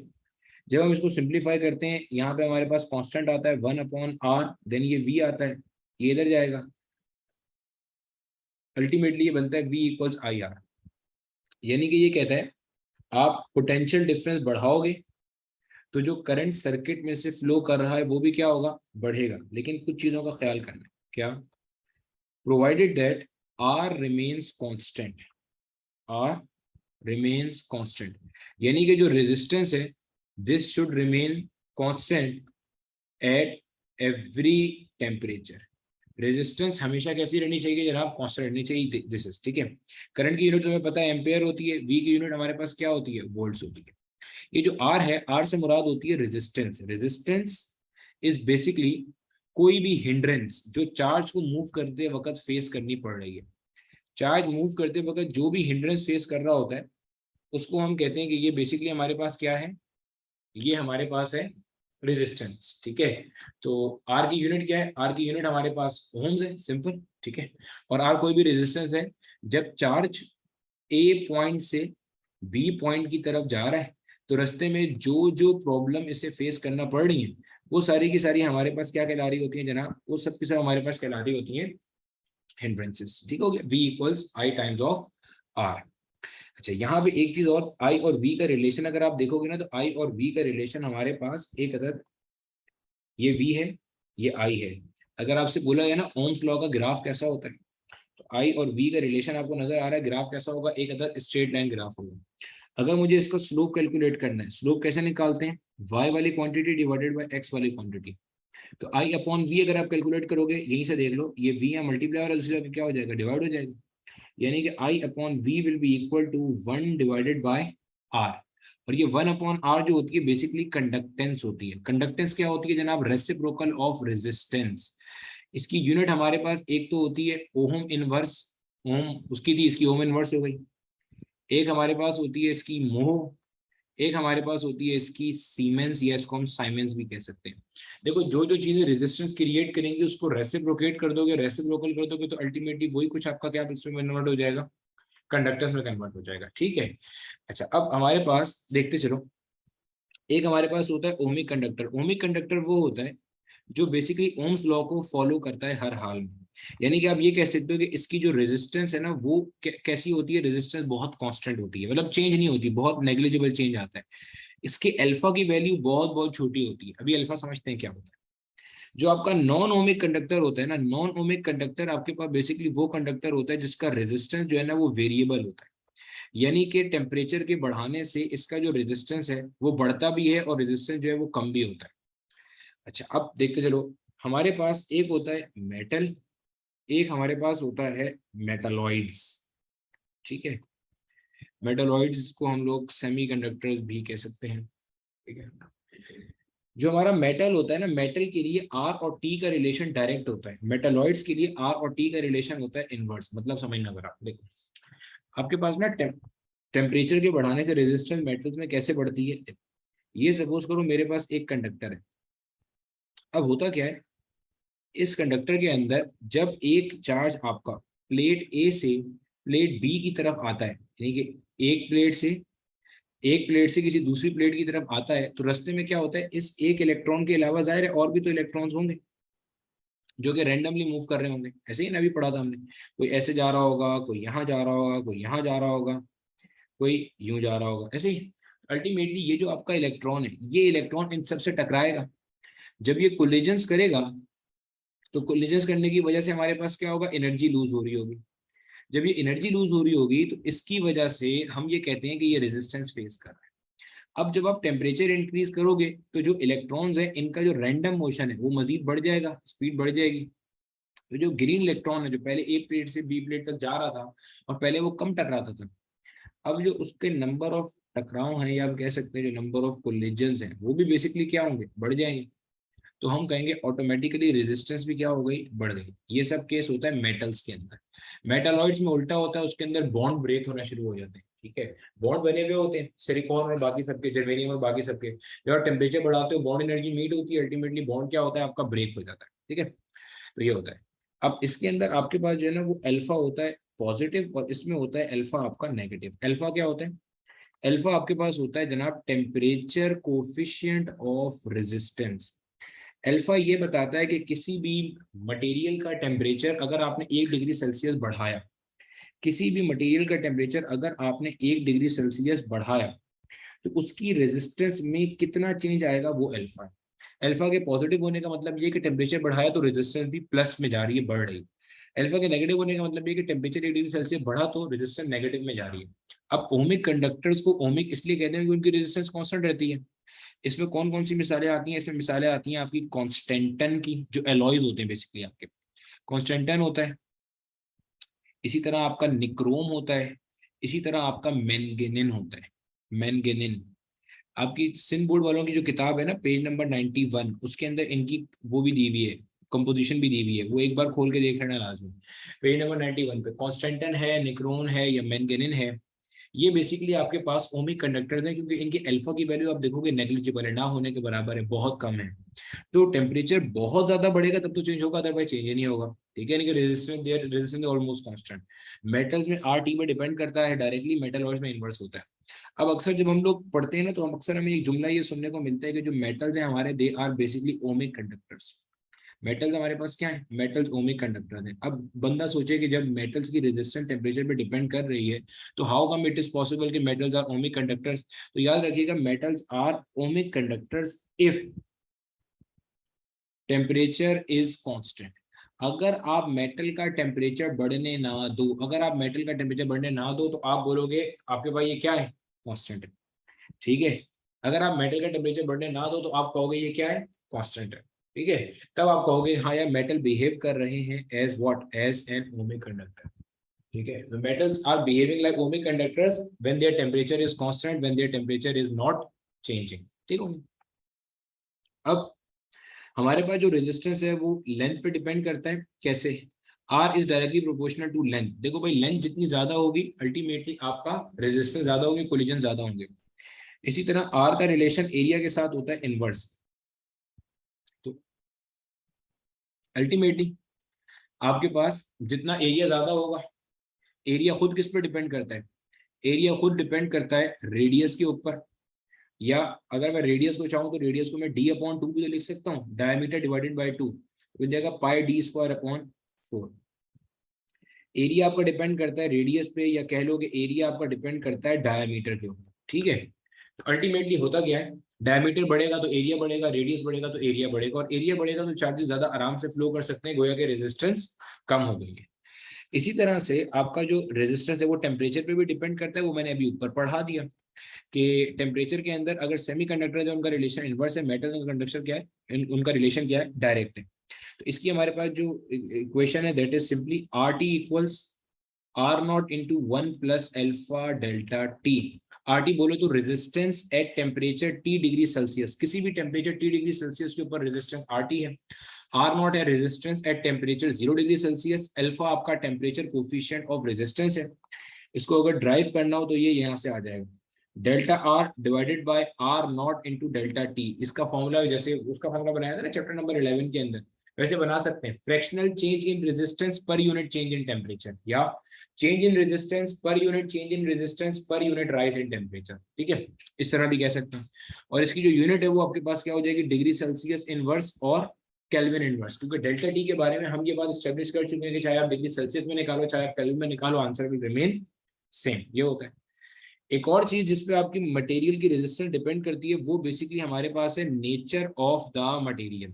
Speaker 1: जब हम इसको सिंप्लीफाई करते हैं, यहाँ पे हमारे पास कांस्टेंट आता है 1/r, देन ये v आता है, ये इधर जाएगा, अल्टीमेटली ये बनता है v इक्वल्स आई आर। यानी कि ये कहता है आप पोटेंशियल डिफरेंस बढ़ाओगे तो जो करंट सर्किट में से फ्लो कर रहा है वो भी क्या होगा, बढ़ेगा। लेकिन कुछ चीजों का ख्याल करना है। क्या, provided that R remains constant, R remains constant, यानी कि जो रेजिस्टेंस है this should remain constant at every temperature. Resistance हमेशा कैसी रहनी चाहिए जनाब, कांस्टेंट रहनी चाहिए। दिस इज ठीक है। करंट की यूनिट तुम्हें पता है एम्पेयर होती है, वी की यूनिट हमारे पास क्या होती है, वोल्ट्स होती है। ये जो आर है, आर से मुराद होती है रेजिस्टेंस। रेजिस्टेंस इज बेसिकली कोई भी हिंड्रेंस जो चार्ज को मूव करते वक्त फेस करनी पड़ रही है। चार्ज मूव करते वक्त जो भी हिंड्रेंस फेस कर रहा होता है उसको हम कहते हैं कि ये बेसिकली हमारे पास क्या है, ये हमारे पास है रेजिस्टेंस। ठीक है। तो आर की यूनिट क्या है, आर की यूनिट हमारे पास ओम्स है, सिंपल। ठीक है। और आर कोई भी रेजिस्टेंस है। जब चार्ज ए पॉइंट से बी पॉइंट की तरफ जा रहा है तो रास्ते में जो जो प्रॉब्लम इसे फेस करना पड़ रही है वो सारी की सारी हमारे पास क्या कहला रही होती है जनाब, वो सब की सब हमारे पास कहला रही होती है हिंड्रेंसेस। ठीक हो गया, v equals I times of r। अच्छा, यहाँ पे एक चीज और, i और v का रिलेशन अगर आप देखोगे ना तो i और v का रिलेशन हमारे पास एक अदद, ये v है ये i है। अगर आपसे बोला जाए ना ओम्स लॉ का ग्राफ कैसा होता है, तो i और v का रिलेशन आपको नजर आ रहा है, ग्राफ कैसा होगा, एक अदद स्ट्रेट लाइन ग्राफ होगा। अगर मुझे इसका स्लोप कैलकुलेट करना है, स्लोप कैसे निकालते हैं, y वाली क्वांटिटी डिवाइडेड बाय x वाली क्वांटिटी। तो I अपॉन v अगर आप कैलकुलेट करोगे, यहीं से देख लो, ये v यहाँ मल्टीप्लाई और दूसरी जगह क्या हो जाएगा, डिवाइड हो जाएगा, यानी कि I upon v will be equal to 1 divided by r। और ये 1 अपॉन r जो होती है बेसिकली कंडक्टेंस होती है। कंडक्टेंस क्या होती है जनाब, रेसिप्रोकल ऑफ रेजिस्टेंस। इसकी यूनिट हमारे पास एक तो होती है ओहम इनवर्स, ओम उसकी थी, इसकी ओम इनवर्स हो गई। एक हमारे पास होती है इसकी मोह, एक हमारे पास होती है इसकी सीमेंस, या इसको हम साइमेंस भी कह सकते हैं। देखो जो जो चीजें रेजिस्टेंस क्रिएट करेंगी उसको रेसिप्रोकेट कर दोगे, रेसिप्रोकल कर दोगे, तो अल्टीमेटली वही कुछ आपका क्या इसमें कन्वर्ट हो जाएगा, कंडक्टर्स में कन्वर्ट हो जाएगा। ठीक है, अच्छा अब हमारे पास देखते चलो, एक हमारे पास होता है ओमिक कंडक्टर। ओमिक कंडक्टर वो होता है जो बेसिकली ओम्स लॉ को फॉलो करता है हर हाल में। यानी कि आप ये कह सकते हो कि इसकी जो रेजिस्टेंस है ना वो कैसी होती है, रेजिस्टेंस बहुत कांस्टेंट होती है, मतलब चेंज नहीं होती, बहुत नेग्लिजिबल चेंज आता है। इसके अल्फा की वैल्यू बहुत बहुत छोटी होती है। अभी अल्फा समझते हैं क्या होता है। जो आपका नॉन ओमिक कंडक्टर होता है ना, नॉन ओमिक कंडक्टर आपके पास बेसिकली वो कंडक्टर होता है जिसका रेजिस्टेंस जो है ना वो वेरिएबल होता है। यानी कि टेम्परेचर के बढ़ाने से इसका जो रेजिस्टेंस है वो बढ़ता भी है और रेजिस्टेंस जो है वो कम भी होता है। अच्छा अब देखते चलो, हमारे पास एक होता है मेटल, एक हमारे पास होता है मेटलॉइड्स। ठीक है, मेटलॉइड्स को हम लोग सेमीकंडक्टर्स भी कह सकते हैं। ठीक है, जो हमारा मेटल होता है ना, मेटल के लिए आर और टी का रिलेशन डायरेक्ट होता है, मेटलॉइड्स के लिए आर और टी का रिलेशन होता है इनवर्स। मतलब समझना, अगर आप देखो आपके पास ना टेम्परेचर के बढ़ाने से रेजिस्टेंस मेटल्स में कैसे बढ़ती है। ये सपोज करो मेरे पास एक कंडक्टर है। अब होता क्या है, इस कंडक्टर के अंदर जब एक चार्ज आपका प्लेट ए से प्लेट बी की तरफ आता है, यानी कि एक प्लेट से किसी दूसरी प्लेट की तरफ आता है, तो रास्ते में क्या होता है, इस एक इलेक्ट्रॉन के अलावा जाहिर है और भी तो इलेक्ट्रॉन्स होंगे जो कि रैंडमली मूव कर रहे होंगे। ऐसे ही ना, अभी पढ़ा था हमने, कोई ऐसे जा रहा होगा, कोई यहाँ जा रहा होगा, कोई यहाँ जा रहा होगा, कोई यूं जा रहा होगा, ऐसे ही। अल्टीमेटली ये जो आपका इलेक्ट्रॉन है, ये इलेक्ट्रॉन इन सबसे टकराएगा। जब ये कोलिजन्स करेगा, तो कोलिजन्स करने की वजह से हमारे पास क्या होगा, एनर्जी लूज हो रही होगी। जब ये एनर्जी लूज हो रही होगी तो इसकी वजह से हम ये कहते हैं कि ये रेजिस्टेंस फेस कर रहा है। अब जब आप टेम्परेचर इंक्रीज करोगे तो जो इलेक्ट्रॉन्स है इनका जो रैंडम मोशन है वो मजीद बढ़ जाएगा, स्पीड बढ़ जाएगी। तो जो ग्रीन इलेक्ट्रॉन है जो पहले ए प्लेट से बी प्लेट तक जा रहा था और पहले वो कम टकराता था, अब जो उसके नंबर ऑफ टकराव है, या आप कह सकते हैं जो नंबर ऑफ कोलिजन्स हैं, वो भी बेसिकली क्या होंगे, बढ़ जाएंगे। तो हम कहेंगे ऑटोमेटिकली रेजिस्टेंस भी क्या हो गई, बढ़ गई। ये सब केस होता है मेटल्स के अंदर। मेटालॉइड्स में उल्टा होता है, उसके अंदर बॉन्ड ब्रेक होना शुरू हो जाते हैं। ठीक है, बॉन्ड बने हुए होते हैं सिलिकॉन और बाकी सबके, जर्मेनियम और बाकी सबके। जब आप टेम्परेचर बढ़ाते हो बॉन्ड एनर्जी मीट होती है, अल्टीमेटली बॉन्ड क्या होता है आपका, ब्रेक हो जाता है। ठीक है, तो ये होता है। अब इसके अंदर आपके पास जो है ना वो अल्फा होता है पॉजिटिव, और इसमें होता है अल्फा आपका नेगेटिव। अल्फा क्या होता है, अल्फा आपके पास होता है जनाब temperature coefficient of resistance. Alpha ये बताता है कि किसी भी मटेरियल का टेम्परेचर अगर आपने 1 डिग्री सेल्सियस बढ़ाया, किसी भी मटेरियल का टेम्परेचर अगर आपने 1 डिग्री सेल्सियस बढ़ाया, तो उसकी रेजिस्टेंस में कितना चेंज आएगा, वो अल्फा है। अल्फा के पॉजिटिव होने का मतलब ये कि टेम्परेचर बढ़ाया तो रेजिस्टेंस भी प्लस में जा रही है, बढ़ रही है। अल्फा के नेगेटिव होने का मतलब ये कि टेम्परेचर 1 डिग्री सेल्सियस बढ़ा तो रेजिस्टेंस नेगेटिव में जा रही है। अब ओमिक कंडक्टर्स को ओमिक इसलिए कहते हैं कि उनकी रेजिस्टेंस कांस्टेंट रहती है। इसमें कौन कौन सी मिसालें आती हैं, इसमें मिसालें आती हैं आपकी कॉन्स्टेंटन की, जो एलॉयज होते हैं बेसिकली आपके, कॉन्स्टेंटन होता है, इसी तरह आपका निक्रोम होता है, इसी तरह आपका मैंगेनिन होता है। मैंगेनिन आपकी सिंध बोर्ड वालों की जो किताब है ना, पेज नंबर 91, उसके अंदर इनकी वो भी दी हुई है, कंपोजिशन भी दी हुई है, वो एक बार खोल के देख लेना लाजमी। पेज नंबर 91 पे कॉन्स्टेंटन है, निक्रोन है या मैंगेनिन है। ये बेसिकली आपके पास ओमिक कंडक्टर्स हैं, क्योंकि इनके अल्फा की वैल्यू आप देखोगे नेग्लिजिबल है, ना होने के बराबर है, बहुत कम है। तो टेम्परेचर बहुत ज्यादा बढ़ेगा तब तो चेंज होगा, अदरवाइज चेंज ही नहीं होगा। ठीक है, यानी कि रेजिस्टेंस ऑलमोस्ट कांस्टेंट। मेटल्स में आर टी पे डिपेंड करता है डायरेक्टली, मेटलॉइड्स में इन्वर्स होता है। अब अक्सर जब हम लोग पढ़ते हैं ना, तो हम अक्सर हमें एक जुमला ये सुनने को मिलता है कि जो मेटल्स हैं हमारे, they are basically ohmic conductors. Metals हमारे पास क्या है, मेटल्स ओमिक कंडक्टर है। अब बंदा सोचे कि जब मेटल्स की रेजिस्टेंस टेम्परेचर पे डिपेंड कर रही है, तो how come it is possible कि मेटल्स आर ओमिक कंडक्टर्स। तो याद रखिएगा, metals are ohmic conductors if temperature is constant. अगर आप मेटल का टेम्परेचर बढ़ने ना दो, अगर आप मेटल का टेम्परेचर बढ़ने ना दो, तो आप बोलोगे आपके भाई ये क्या है, कांस्टेंट है, ठीक है। अगर आप मेटल का टेम्परेचर बढ़ने ना दो तो आप कहोगे ये क्या है, कांस्टेंट है, ठीक है। तब आप कहोगे हाँ यार मेटल बिहेव कर रहे हैं as what, as an ohmic conductor, ठीक है। The metals are behaving like ohmic conductors when their temperature is constant, when their temperature is not changing, ठीक है। अब हमारे पास जो रेजिस्टेंस है वो लेंथ पे डिपेंड करता है, कैसे, R is directly proportional to length. देखो भाई लेंथ जितनी ज्यादा होगी अल्टीमेटली आपका रेजिस्टेंस ज्यादा होगी, कोलिजन ज्यादा होंगे। इसी तरह आर का रिलेशन एरिया के साथ होता है इनवर्स। तो अल्टीमेटली आपके पास जितना एरिया ज्यादा होगा, एरिया खुद किस पर डिपेंड करता है, एरिया खुद डिपेंड करता है रेडियस के ऊपर, या अगर मैं रेडियस को चाहूँ तो रेडियस को मैं डी अपॉन टू भी तो लिख सकता हूँ, डायमीटर डिवाइडेड बाय 2 तो जाएगा पाई डी स्क्वायर अपॉन 4। एरिया आपका डिपेंड करता है रेडियस पे, या कह लो कि एरिया आपका डिपेंड करता है डायमीटर के ऊपर, ठीक है। तो अल्टीमेटली होता क्या है, डायमीटर बढ़ेगा तो एरिया बढ़ेगा, रेडियस बढ़ेगा तो एरिया बढ़ेगा, और एरिया बढ़ेगा तो चार्जेस ज्यादा आराम से फ्लो कर सकते हैं, गोया के रेजिस्टेंस कम हो गई है। इसी तरह से आपका जो रेजिस्टेंस है वो टेम्परेचर पे भी डिपेंड करता है, वो मैंने अभी ऊपर पढ़ा दिया कि टेम्परेचर के अंदर अगर सेमीकंडक्टर है उनका रिलेशन इनवर्स है, मेटल का कंडक्शन क्या है, उनका रिलेशन क्या है, डायरेक्ट है। तो इसकी हमारे पास जो इक्वेशन है that is simply R T equals R naught into 1 plus alpha delta T. R T बोलो तो resistance at temperature T degree Celsius, किसी भी टेम्परेचर टी डिग्री सेल्सियस के ऊपर रेजिस्टेंस आर टी है। आर नॉट है resistance at temperature 0 degree Celsius, alpha आपका temperature coefficient of resistance है। इसको अगर ड्राइव करना हो तो ये यहाँ से आ जाएगा, delta R divided by R naught into delta T. इसका फॉर्मूला जैसे उसका फॉर्मूला बनाया था ना चैप्टर नंबर 11 के अंदर, वैसे बना सकते हैं, fractional change in resistance per unit change in temperature, या change in resistance per unit change in resistance per unit rise in temperature, ठीक है, इस तरह भी कह सकते हैं। और इसकी जो यूनिट है वो आपके पास क्या हो जाएगी, डिग्री सेल्सियस इनवर्स और केल्विन इनवर्स, क्योंकि डेल्टा टी के बारे में हम ये बात स्टेब्लिश कर चुके हैं कि चाहे आप डिग्री सेल्सियस में निकालो चाहे आप केल्विन में निकालो, आंसर विल रिमेन सेम, ये होता है। एक और चीज जिसपे आपकी मटेरियल की रेजिस्टेंस डिपेंड करती है वो बेसिकली हमारे पास है nature of the material.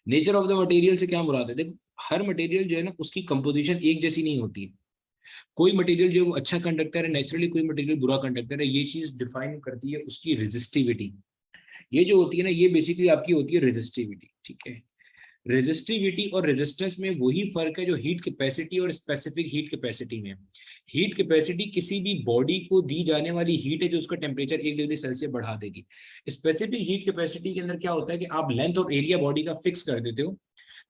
Speaker 1: Nature of the material से क्या मुराद है, देखो हर मटेरियल जो है ना उसकी कंपोजिशन एक जैसी नहीं होती है। कोई मटेरियल जो है वो अच्छा कंडक्टर है नेचुरली, कोई मटेरियल बुरा कंडक्टर है, ये चीज डिफाइन करती है उसकी रेजिस्टिविटी। ये जो होती है ना ये बेसिकली आपकी होती है रेजिस्टिविटी, ठीक है। रेजिस्टिविटी और रेजिस्टेंस में वही फर्क है जो हीट कैपेसिटी और स्पेसिफिक हीट कैपेसिटी में। हीट कैपेसिटी किसी भी बॉडी को दी जाने वाली हीट है जो उसका टेम्परेचर 1 डिग्री सेल्सियस बढ़ा देगी। स्पेसिफिक हीट कैपेसिटी के अंदर क्या होता है कि आप लेंथ और एरिया बॉडी का फिक्स कर देते हो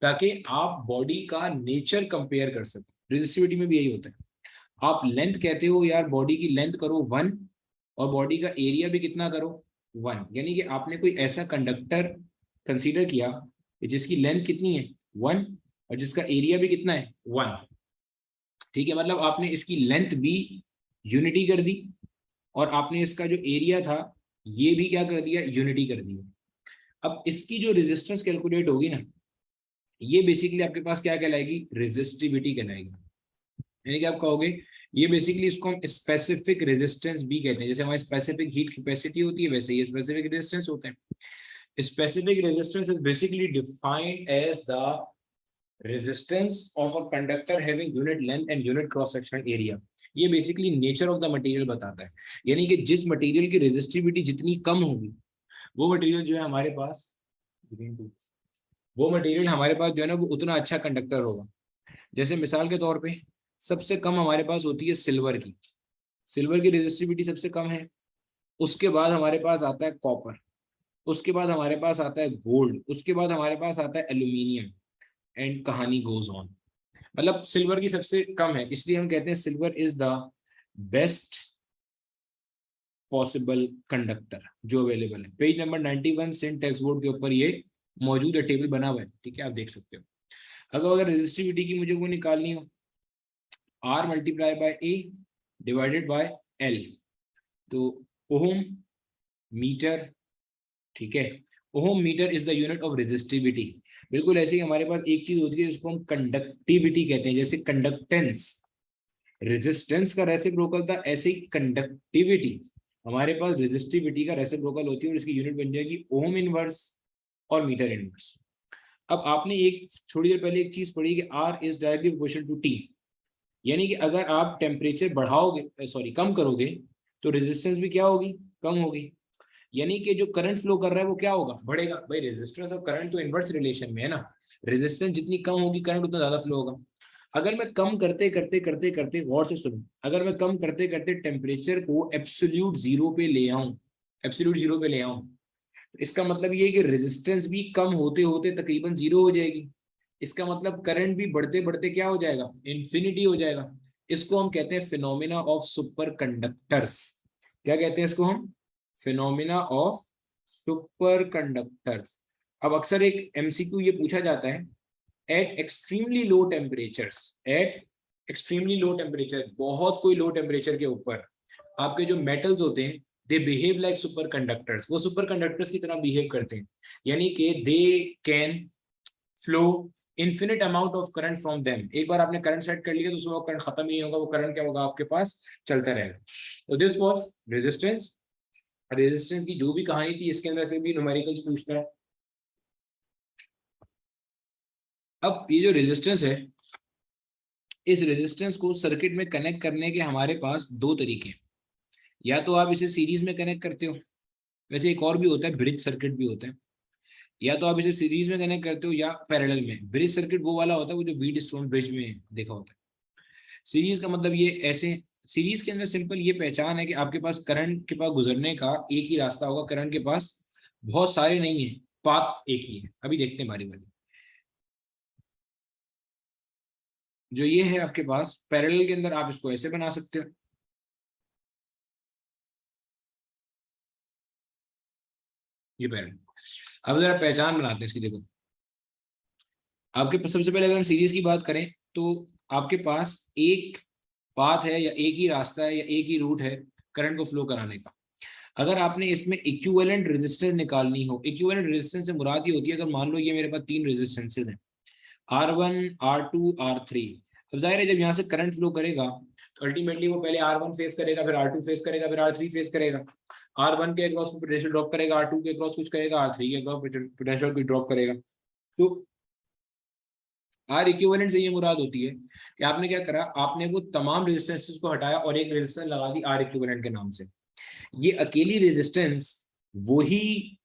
Speaker 1: ताकि आप बॉडी का नेचर कंपेयर कर सको। रेजिस्टिविटी में भी यही होता है, आप लेंथ कहते हो यार बॉडी की लेंथ करो 1 और बॉडी का एरिया भी कितना करो 1, यानी कि आपने कोई ऐसा कंडक्टर कंसीडर किया जिसकी लेंथ कितनी है 1 और जिसका एरिया भी कितना है 1, ठीक है। मतलब आपने इसकी लेंथ भी यूनिटी कर दी और आपने इसका जो एरिया था ये भी क्या कर दिया, यूनिटी कर दिया। अब इसकी जो रेजिस्टेंस कैलकुलेट होगी ना ये बेसिकली आपके पास क्या कहलाएगी, रेजिस्टिविटी कहलाएगी। यानी कि आप कहोगे ये बेसिकली इसको हम स्पेसिफिक रेजिस्टेंस भी कहते हैं। जैसे हमारी स्पेसिफिक हीट कैपेसिटी होती है वैसे ये स्पेसिफिक रेजिस्टेंस होते हैं। Specific resistance is basically defined as the resistance of a conductor having unit length and unit cross sectional area. ये basically nature of the material बताता है, यानी कि जिस मटेरियल की रेजिस्टिविटी जितनी कम होगी वो मटेरियल जो है हमारे पास, वो मटेरियल हमारे पास जो है ना वो उतना अच्छा कंडक्टर होगा। जैसे मिसाल के तौर पे सबसे कम हमारे पास होती है सिल्वर की, सिल्वर की रेजिस्टिविटी सबसे कम है। उसके बाद हमारे पास आता है कॉपर, उसके बाद हमारे पास आता है गोल्ड, उसके बाद हमारे पास आता है एल्यूमिनियम, एंड कहानी गोज ऑन। मतलब सिल्वर की सबसे कम है, इसलिए हम कहते हैं silver is the best possible conductor जो अवेलेबल है। पेज नंबर 91 सेंट टेक्स्ट बोर्ड के ऊपर ये मौजूद है, टेबल बना हुआ है, ठीक है, आप देख सकते हो। अगर रेजिस्टिविटी की मुझे वो निकालनी हो R multiply by A divided by L, तो ओम मीटर, ठीक है, ohm metre is the unit of resistivity. बिल्कुल ऐसे ही हमारे पास एक चीज होती है जिसको हम कंडक्टिविटी कहते हैं। जैसे कंडक्टेंस रेजिस्टेंस का रेसिप्रोकल था, ऐसे ही कंडक्टिविटी हमारे पास रेजिस्टिविटी का रेसिप्रोकल होती है और इसकी यूनिट बन जाएगी ओम इनवर्स और मीटर इनवर्स। अब आपने एक थोड़ी देर पहले एक चीज पढ़ी कि R is directly proportional to T, यानी कि अगर आप टेम्परेचर बढ़ाओगे, सॉरी कम करोगे तो रेजिस्टेंस भी क्या होगी, कम होगी। यानी कि जो करंट फ्लो कर रहा है वो क्या होगा, बढ़ेगा। भाई रेजिस्टेंस और करंट तो इनवर्स रिलेशन में है ना, रेजिस्टेंस जितनी कम होगी करंट उतना ज्यादा फ्लो होगा। अगर मैं कम करते करते करते करते, गौर से सुनो, अगर मैं कम करते करते टेम्परेचर को एब्सोल्यूट जीरो पे ले आऊं, एब्सोल्यूट जीरो पे ले आऊं, इसका मतलब ये है कि रेजिस्टेंस भी कम होते होते तकरीबन जीरो हो जाएगी। इसका मतलब करंट भी बढ़ते बढ़ते क्या हो जाएगा, इंफिनिटी हो जाएगा। इसको हम कहते हैं फिनोमिना ऑफ सुपर कंडक्टर्स। क्या कहते हैं इसको हम, फिनोमिना ऑफ सुपर कंडक्टर्स। अब अक्सर एक एमसीक्यू ये पूछा जाता है, at extremely low temperatures, at extremely low temperature, बहुत कोई लो टेम्परेचर के ऊपर आपके जो मेटल्स होते हैं they behave like super conductors, वो सुपर कंडक्टर्स की तरह बिहेव करते हैं। यानी कि they can flow infinite amount of current from them. एक बार आपने करंट सेट कर लिया तो उसमें करंट खत्म नहीं होगा, वो करंट क्या होगा आपके पास चलता रहेगा। तो दिस वाज रेजिस्टेंस। रेजिस्टेंस की जो भी कहानी थी इसके अंदर से भी न्यूमेरिकल्स पूछता है। अब ये जो रेजिस्टेंस है, इस रेजिस्टेंस को सर्किट में कनेक्ट करने के हमारे पास दो तरीके हैं। या तो आप इसे सीरीज में कनेक्ट करते हो, वैसे एक और भी होता है ब्रिज सर्किट भी होता है। या तो आप इसे सीरीज में कनेक्ट करते हो या पैरेलल में। ब्रिज सर्किट वो वाला होता है वो जो व्हीट स्टोन ब्रिज में देखा होता है। सीरीज का मतलब ये ऐसे, सीरीज के अंदर सिंपल ये पहचान है कि आपके पास करंट के पास गुजरने का एक ही रास्ता होगा, करंट के पास बहुत सारे नहीं है, पाथ एक ही है। अभी देखते हैं बारी बारी। जो ये है आपके पास पैरेलल के अंदर आप इसको ऐसे बना सकते हो, ये पैरेलल। अब जरा पहचान बनाते हैं इसकी, देखो आपके पास सबसे पहले अगर हम सीरीज की बात करें तो आपके पास एक पाथ है या एक ही रास्ता है या एक ही रूट है करंट को फ्लो कराने का। अगर आपने इसमें इक्विवेलेंट रेजिस्टेंस निकालनी हो, इक्विवेलेंट रेजिस्टेंस से मुराद ये होती है, अगर मान लो ये मेरे पास तीन रेजिस्टेंसेज हैं, R1 R2 R3। अब जाहिर है जब यहाँ से करंट फ्लो करेगा तो अल्टीमेटली वो पहले R1 फेस करेगा, फिर R2 फेस करेगा, फिर R3 फेस करेगा। R1 के अक्रॉस पोटेंशियल ड्रॉप करेगा, R2 के अक्रॉस कुछ करेगा, R3 के अक्रॉस पोटेंशियल कुछ ड्रॉप करेगा। तो आर इक्विवेलेंट से ये मुराद होती है कि आपने क्या करा, आपने वो तमाम रेजिस्टेंसेस को हटाया और एक रेजिस्टेंस लगा दी आर इक्विवेलेंट के नाम से। ये अकेली रेजिस्टेंस वही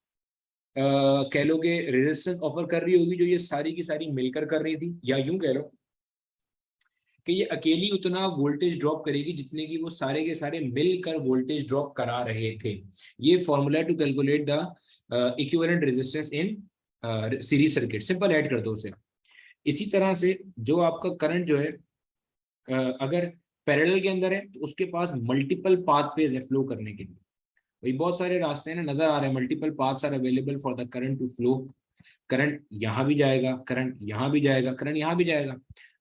Speaker 1: कह लो कि रेजिस्टेंस ऑफर कर रही होगी जो ये सारी की सारी मिलकर कर रही थी, या यूं कह लो कि ये अकेली उतना वोल्टेज ड्रॉप करेगी जितने की वो सारे के सारे मिलकर वोल्टेज ड्रॉप करा रहे थे। ये formula to calculate the equivalent resistance in series circuit, simple add कर दो उसे। इसी तरह से जो आपका करंट जो है अगर पैरेलल के अंदर है तो उसके पास मल्टीपल पाथवेज है फ्लो करने के लिए। भाई बहुत सारे रास्ते हैं ना नजर आ रहे हैं, multiple paths are available for the current to flow. Current यहाँ भी जाएगा, करंट यहाँ भी जाएगा, करंट यहाँ भी जाएगा।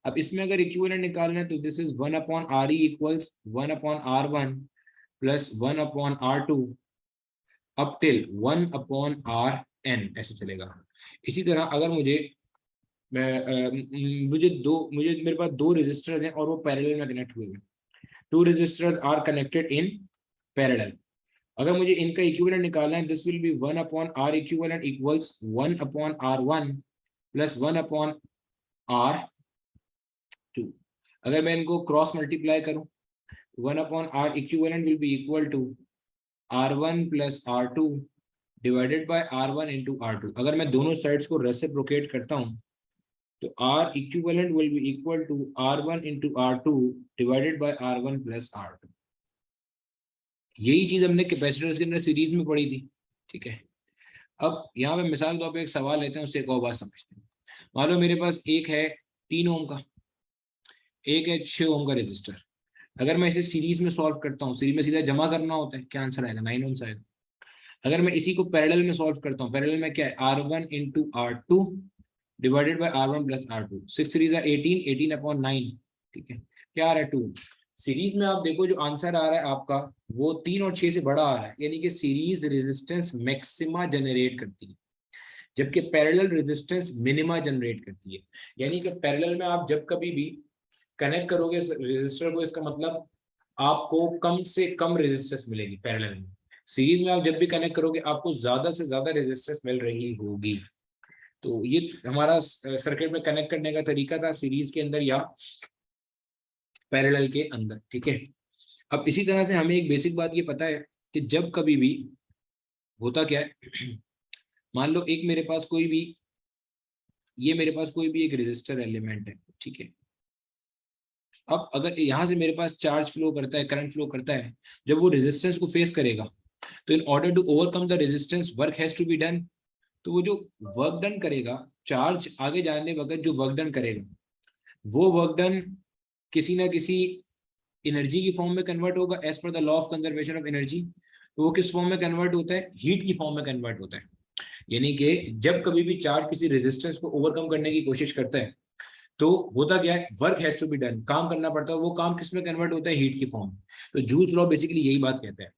Speaker 1: अब इसमें अगर इक्विवेलेंट निकालना है तो this is 1/RE equals 1/R1 plus 1/R2 up till 1/RN, ऐसे चलेगा। इसी तरह अगर मुझे मेरे पास दो रजिस्टर्स हैं और वो पैरेलल में कनेक्ट हुए हैं, two resistors are connected in parallel. अगर मुझे इनका इक्विवेलेंट निकालना है this will be 1/R equivalent equals 1/R1 plus 1/R2। अगर मैं इनको क्रॉस मल्टीप्लाई करूं 1/R equivalent will be equal to R1 plus R2 divided by R1 into R2। अगर मैं दोनों साइड्स को रेसिप्रोकेट करता हूं तो R equivalent will be equal to R1 into R2 divided by R1 plus R2। यही चीज हमने कैपेसिटर्स के अंदर सीरीज में पढ़ी थी, ठीक है। अब यहाँ पे मिसाल के तौर पे एक सवाल लेते हैं, उससे एक और बात समझते हैं। मान लो मेरे पास एक है 3 ओम का, एक है 6 ओम का रजिस्टर। अगर मैं इसे सीरीज में सॉल्व करता हूँ, सीरीज में सीधा जमा करना होता है, क्या आंसर आएगा, 9 ओम्स आएगा। अगर मैं इसी को पैरेलल में सॉल्व करता हूँ, पैरेलल में क्या है R1 into R2 divided by R1 plus R2, 6 3 18, 18/9, ठीक है। क्या आ रहा है 2। सीरीज में आप देखो जो आंसर आ रहा है आपका वो 3 और 6 से बड़ा आ रहा है, यानी कि सीरीज रेजिस्टेंस मैक्सिमा जनरेट करती है जबकि पैरेलल रेजिस्टेंस मिनिमा जनरेट करती है। यानी कि पैरेलल में आप जब कभी भी कनेक्ट करोगे रेजिस्टर को, इसका मतलब आपको कम से कम रेजिस्टेंस मिलेगी पैरेलल में। सीरीज में आप जब भी कनेक्ट करोगे आपको ज्यादा से ज्यादा रेजिस्टेंस मिल रही होगी। तो ये हमारा सर्किट में कनेक्ट करने का तरीका था सीरीज के अंदर या पैरेलल के अंदर, ठीक है। अब इसी तरह से हमें एक बेसिक बात ये पता है कि जब कभी भी होता क्या है, मान लो एक मेरे पास कोई भी, ये मेरे पास कोई भी एक रेजिस्टर एलिमेंट है, ठीक है। अब अगर यहाँ से मेरे पास चार्ज फ्लो करता है, करंट फ्लो करता है, जब वो रेजिस्टेंस को फेस करेगा, तो in order to overcome the resistance work has to be done. तो वो जो वर्क डन करेगा, चार्ज आगे जाने वक्त जो वर्क डन करेगा, वो वर्क डन किसी ना किसी एनर्जी की फॉर्म में कन्वर्ट होगा as per the law of conservation of energy. तो वो किस फॉर्म में कन्वर्ट होता है? हीट की फॉर्म में कन्वर्ट होता है। यानी कि जब कभी भी चार्ज किसी रेजिस्टेंस को ओवरकम करने की कोशिश करता है, तो होता क्या है? Work has to be done, काम करना पड़ता है। वो काम किस में कन्वर्ट होता है? हीट की फॉर्म। तो जूल्स लॉ बेसिकली यही बात कहता है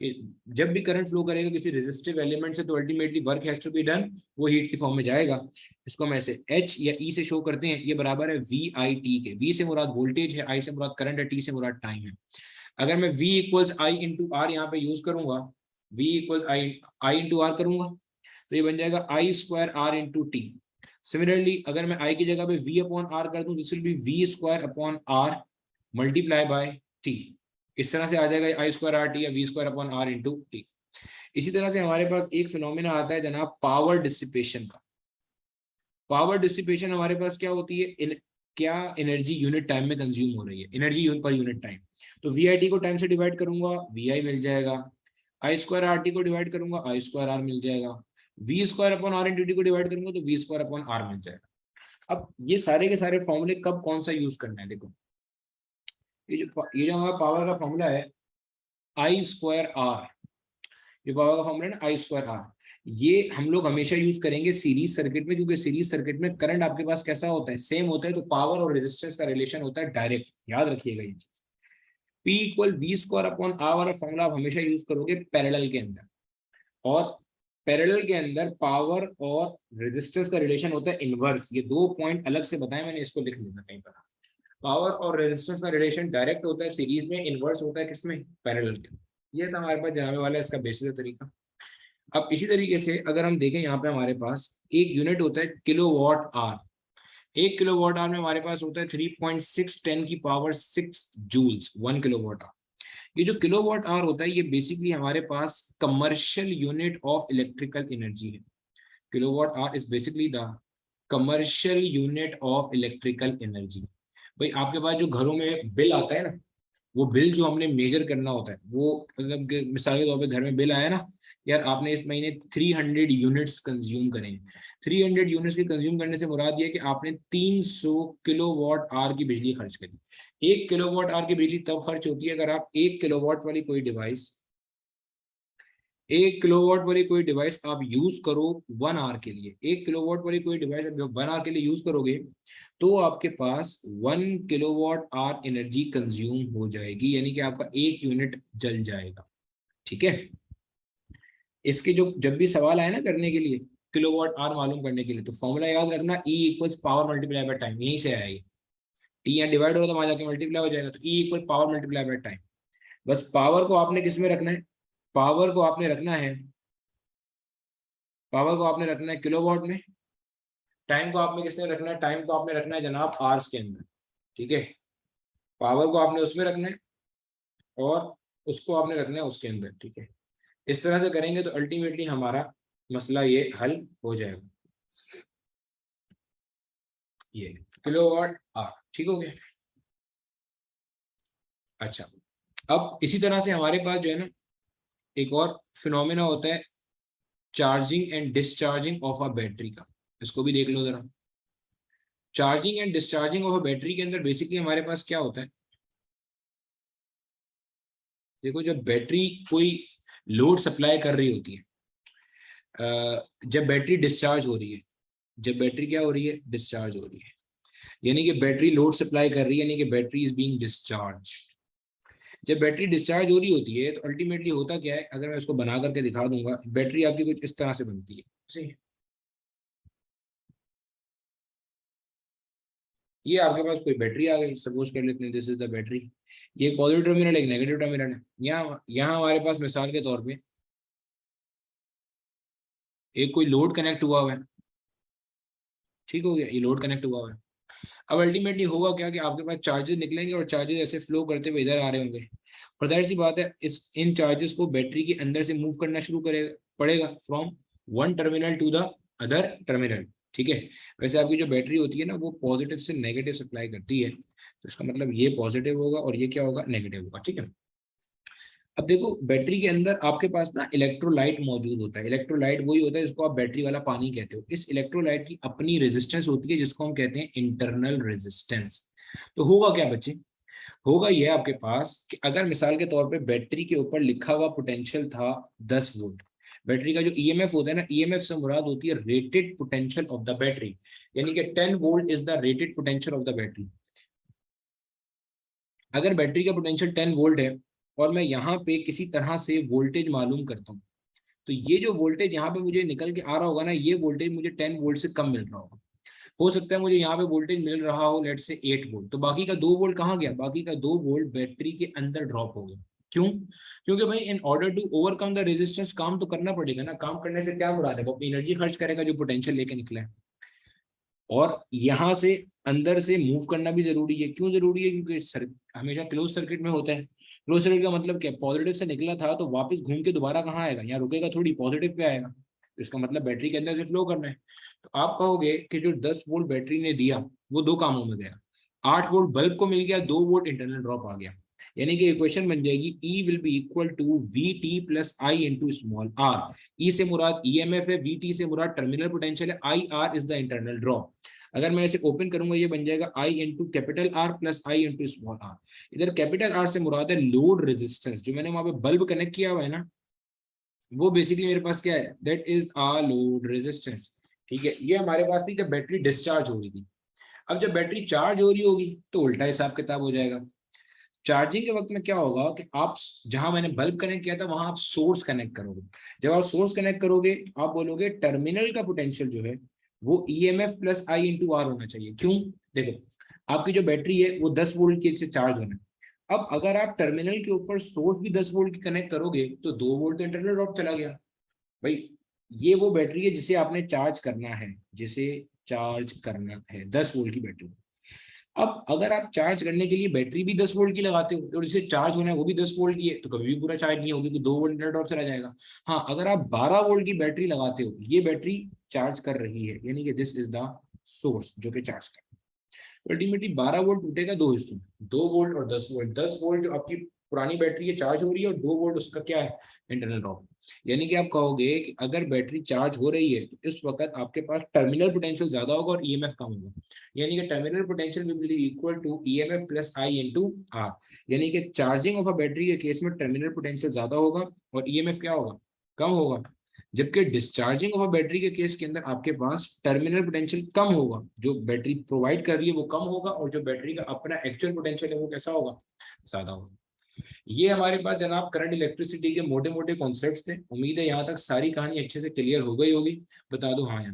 Speaker 1: कि जब भी करंट फ्लो करेगा किसी रेजिस्टिव एलिमेंट से, तो ultimately work has to be done, वो हीट की फॉर्म में जाएगा। इसको हम ऐसे एच या ई से शो करते हैं, ये बराबर है वी आई टी के। वी से मुराद वोल्टेज है, आई से मुराद करंट है, टी से मुराद टाइम है। अगर मैं v equals I into R यहाँ पे यूज करूंगा, v equals I into R करूंगा, तो ये बन जाएगा I square R into T. Similarly अगर मैं आई की जगह पे v अपॉन आर कर दूं, this will be v square upon R multiply by T. इस तरह से आ जाएगा आई स्क्वायर आर टी या v square upon R into T. इसी तरह से हमारे पास एक फिनोमिना आता है जनाब पावर डिसिपेशन का। पावर डिसिपेशन हमारे पास क्या होती है? क्या एनर्जी यूनिट टाइम में कंज्यूम हो रही है, एनर्जी यूनिट पर यूनिट टाइम। तो वी आई टी को टाइम से डिवाइड करूंगा, वी आई मिल जाएगा। आई स्क्वायर आर टी को डिवाइड करूंगा, आई स्क्वायर आर मिल जाएगा। V square upon R into T को डिवाइड करूंगा तो वी स्क्वायर अपॉन आर मिल जाएगा। अब ये सारे के सारे फॉर्मूले कब कौन सा यूज करना है? देखो, ये जो हमारा पावर का फॉर्मूला है आई स्क्वायर आर, ये पावर का फॉर्मूला है ना आई स्क्वायर आर, ये हम लोग हमेशा यूज करेंगे सीरीज सर्किट में, क्योंकि सीरीज सर्किट में करंट आपके पास कैसा होता है? सेम होता है। तो पावर और रेजिस्टेंस का रिलेशन होता है डायरेक्ट, याद रखिएगा ये चीज। P equal V square upon R वाला फॉर्मूला आप हमेशा यूज करोगे पैरेलल के अंदर, और पैरेलल के अंदर पावर और रेजिस्टेंस का रिलेशन होता है इनवर्स। ये दो पॉइंट अलग से बताए मैंने, इसको लिख लेना कहीं पर। पावर और रेजिस्टेंस का रिलेशन डायरेक्ट होता है सीरीज में, इनवर्स होता है किसमें? पैरेलल के। ये था हमारे पास जनाबे वाला इसका बेसिक तरीका। अब इसी तरीके से अगर हम देखें, यहाँ पे हमारे पास एक यूनिट होता है किलोवाट आर। एक किलोवाट आर में हमारे पास होता है 3.6 की पावर 6 जूल्स, 1 किलोवाट आर। ये जो किलोवाट आर होता है, ये बेसिकली हमारे पास commercial unit of electrical energy है। Kilowatt hour is basically the commercial unit of electrical energy. भाई आपके पास जो घरों में बिल आता है ना, वो बिल जो हमने मेजर करना होता है, वो मतलब मिसाल के तौर पे घर में बिल आया ना, यार आपने इस महीने 300 यूनिट्स कंज्यूम करें। 300 यूनिट्स के कंज्यूम करने से मुराद ये है कि आपने 300 किलोवाट आर की बिजली खर्च करी। 1 किलोवाट आर की बिजली तब खर्च होती है अगर आप 1 किलोवाट वाली कोई डिवाइस, 1 किलोवाट वाली कोई डिवाइस आप यूज करो 1 आवर के लिए। 1 किलोवाट वाली कोई डिवाइस आप 1 आवर के लिए यूज करोगे, तो आपके पास 1 किलोवाट आर एनर्जी कंज्यूम हो जाएगी, यानी कि आपका एक यूनिट जल जाएगा। ठीक है, इसके जो जब भी सवाल आए ना करने के लिए, किलोवाट आर मालूम करने के लिए, तो फॉर्मूला याद रखना, E equals power multiply by time. यहीं से आएगी, टी यहाँ डिवाइड होगा तो वहां जाके मल्टीप्लाई हो जाएगा। तो E equal power multiply by time. बस पावर को आपने किस में रखना है? पावर को आपने रखना है, पावर को आपने रखना है किलोवाट में। टाइम को आपने किसमें रखना है? टाइम को आपने रखना है जनाब आवर्स के अंदर। ठीक है, पावर को आपने उसमें रखना है और उसको आपने रखना है उसके अंदर। ठीक है, इस तरह से करेंगे तो अल्टीमेटली हमारा मसला ये हल हो जाएगा। ये किलोवाट आवर, ठीक हो गया। अच्छा, अब इसी तरह से हमारे पास जो है ना, एक और फिनोमेना होता है charging and discharging of a battery का। इसको भी देख लो जरा। Charging and discharging of a battery के अंदर बेसिकली हमारे पास क्या होता है? देखो, जब बैटरी कोई लोड सप्लाई कर रही होती है, जब बैटरी डिस्चार्ज हो रही है, जब बैटरी क्या हो रही है? डिस्चार्ज हो रही है, यानी कि बैटरी लोड सप्लाई कर रही है, यानी कि बैटरी इज बीइंग डिस्चार्ज। जब बैटरी डिस्चार्ज हो रही होती है तो अल्टीमेटली होता क्या है? अगर मैं इसको बना करके दिखा दूंगा, बैटरी आपकी कुछ इस तरह से बनती है। सही, ये आपके पास कोई बैटरी आ गई, सपोज कर लेते हैं दिस इज द बैटरी। ये पॉजिटिव टर्मिनल, एक नेगेटिव टर्मिनल है। यहाँ यहाँ हमारे पास मिसाल के तौर पे एक कोई लोड कनेक्ट हुआ हुआ है। ठीक हो गया, ये लोड कनेक्ट हुआ हुआ है। अब अल्टीमेटली होगा क्या कि आपके पास चार्जेस निकलेंगे और चार्जेस ऐसे फ्लो करते हुए इधर आ रहे होंगे। और जाहिर सी बात है इन चार्जेस को बैटरी के अंदर से मूव करना शुरू करेगा पड़ेगा from one terminal to the other terminal. ठीक है, वैसे आपकी जो बैटरी होती है ना वो पॉजिटिव से नेगेटिव सप्लाई करती है, तो इसका मतलब ये पॉजिटिव होगा और ये क्या होगा, नेगेटिव होगा। ठीक है, अब देखो बैटरी के अंदर आपके पास ना इलेक्ट्रोलाइट मौजूद होता है। इलेक्ट्रोलाइट वही होता है जिसको आप बैटरी वाला पानी कहते हो। इस इलेक्ट्रोलाइट की अपनी रेजिस्टेंस होती है जिसको हम कहते हैं इंटरनल रेजिस्टेंस। तो होगा क्या बच्चे, होगा ये आपके पास कि अगर मिसाल के तौर पे बैटरी के ऊपर लिखा हुआ पोटेंशियल था 10 वोल्ट, बैटरी का जो ईएमएफ होता है ना, ईएमएफ से मुराद होती है rated potential of the battery, यानी कि 10 volt is the rated potential of the battery. अगर बैटरी का पोटेंशियल 10 वोल्ट है और मैं यहाँ पे किसी तरह से वोल्टेज मालूम करता हूँ, तो ये जो वोल्टेज यहाँ पे मुझे निकल के आ रहा होगा ना, ये वोल्टेज मुझे 10 वोल्ट से कम मिल रहा होगा। हो सकता है मुझे यहाँ पे वोल्टेज मिल रहा हो लेट से 8 वोल्ट, तो बाकी का 2 वोल्ट कहाँ गया, बाकी का 2 वोल्ट बैटरी के अंदर ड्रॉप हो गया। क्यों? क्योंकि भाई in order to overcome the resistance काम तो करना पड़ेगा ना। काम करने से क्या मुराद है, वो अपनी एनर्जी खर्च करेगा जो पोटेंशियल लेके निकला है, और यहाँ से अंदर से मूव करना भी जरूरी है। क्यों जरूरी है? क्योंकि हमेशा क्लोज सर्किट में होता है। क्लोज सर्किट का मतलब क्या, पॉजिटिव से निकला था तो वापस घूम के दोबारा कहाँ आएगा, यहाँ रुकेगा थोड़ी, पॉजिटिव पे आएगा। तो इसका मतलब बैटरी के अंदर से फ्लो करना है। तो आप कहोगे कि जो 10 वोल्ट बैटरी ने दिया वो दो कामों में गया। 8 वोल्ट बल्ब को मिल गया, 2 वोल्ट इंटरनल ड्रॉप आ गया, यानी कि इक्वेशन बन जाएगी E will be equal to VT plus I into small R. E से मुराद ईएमएफ है, VT से मुराद टर्मिनल पोटेंशियल है, IR is the internal drop. अगर मैं इसे ओपन करूंगा ये बन जाएगा I into capital R plus I into small R. इधर कैपिटल R से मुराद है लोड रेजिस्टेंस, जो मैंने वहां पे बल्ब कनेक्ट किया हुआ है ना, वो बेसिकली मेरे पास क्या है, that is a load resistance. ठीक है, ये हमारे पास थी जब बैटरी डिस्चार्ज हो रही थी। अब जब बैटरी चार्ज हो रही होगी तो उल्टा हिसाब किताब हो जाएगा। चार्जिंग के वक्त में क्या होगा कि आप जहां मैंने बल्ब कनेक्ट किया था वहां आप सोर्स कनेक्ट करोगे। जब आप सोर्स कनेक्ट करोगे आप बोलोगे टर्मिनल का पोटेंशियल जो है वो EMF plus I into R होना चाहिए। क्यों? देखो आपकी जो बैटरी है वो 10 वोल्ट की से चार्ज होना है। अब अगर आप टर्मिनल के ऊपर सोर्स भी 10 वोल्ट की कनेक्ट करोगे तो 2 वोल्ट तो इंटरनल ड्रॉप चला गया। भाई ये वो बैटरी है जिसे आपने चार्ज करना है, जिसे चार्ज करना है 10 वोल्ट की बैटरी। अब अगर आप चार्ज करने के लिए बैटरी भी 10 वोल्ट की लगाते हो और इसे चार्ज होना है वो भी 10 वोल्ट की है, तो कभी भी पूरा चार्ज नहीं होगी, तो 2 वोल्ट इंटरनल ड्रॉप चला जाएगा। हाँ, अगर आप 12 वोल्ट की बैटरी लगाते हो, ये बैटरी चार्ज कर रही है, यानी कि दिस इज द सोर्स जो कि चार्ज कर, अल्टीमेटली 12 वोल्ट टूटेगा दो हिस्सों में, 2 वोल्ट और 10 वोल्ट। 10 वोल्ट जो आपकी पुरानी बैटरी है चार्ज हो रही है और 2 वोल्ट उसका क्या है, इंटरनल ड्रॉप। यानी कि आप कहोगे कि अगर बैटरी चार्ज हो रही है तो इस वक्त आपके पास टर्मिनल पोटेंशियल ज्यादा होगा और ईएमएफ कम होगा, यानी कि terminal potential will be equal to EMF plus I into R. यानी कि चार्जिंग ऑफ अ बैटरी के केस में टर्मिनल पोटेंशियल ज्यादा होगा और ईएमएफ क्या होगा, कम होगा। जबकि डिस्चार्जिंग ऑफ अ बैटरी के केस के अंदर आपके पास टर्मिनल पोटेंशियल कम होगा, जो बैटरी प्रोवाइड कर रही है वो कम होगा और जो बैटरी का अपना एक्चुअल पोटेंशियल है वो कैसा होगा, ज्यादा होगा। ये हमारे पास जनाब करंट इलेक्ट्रिसिटी के मोटे मोटे कॉन्सेप्ट्स थे। उम्मीद है यहाँ तक सारी कहानी अच्छे से क्लियर हो गई होगी। बता दो हाँ या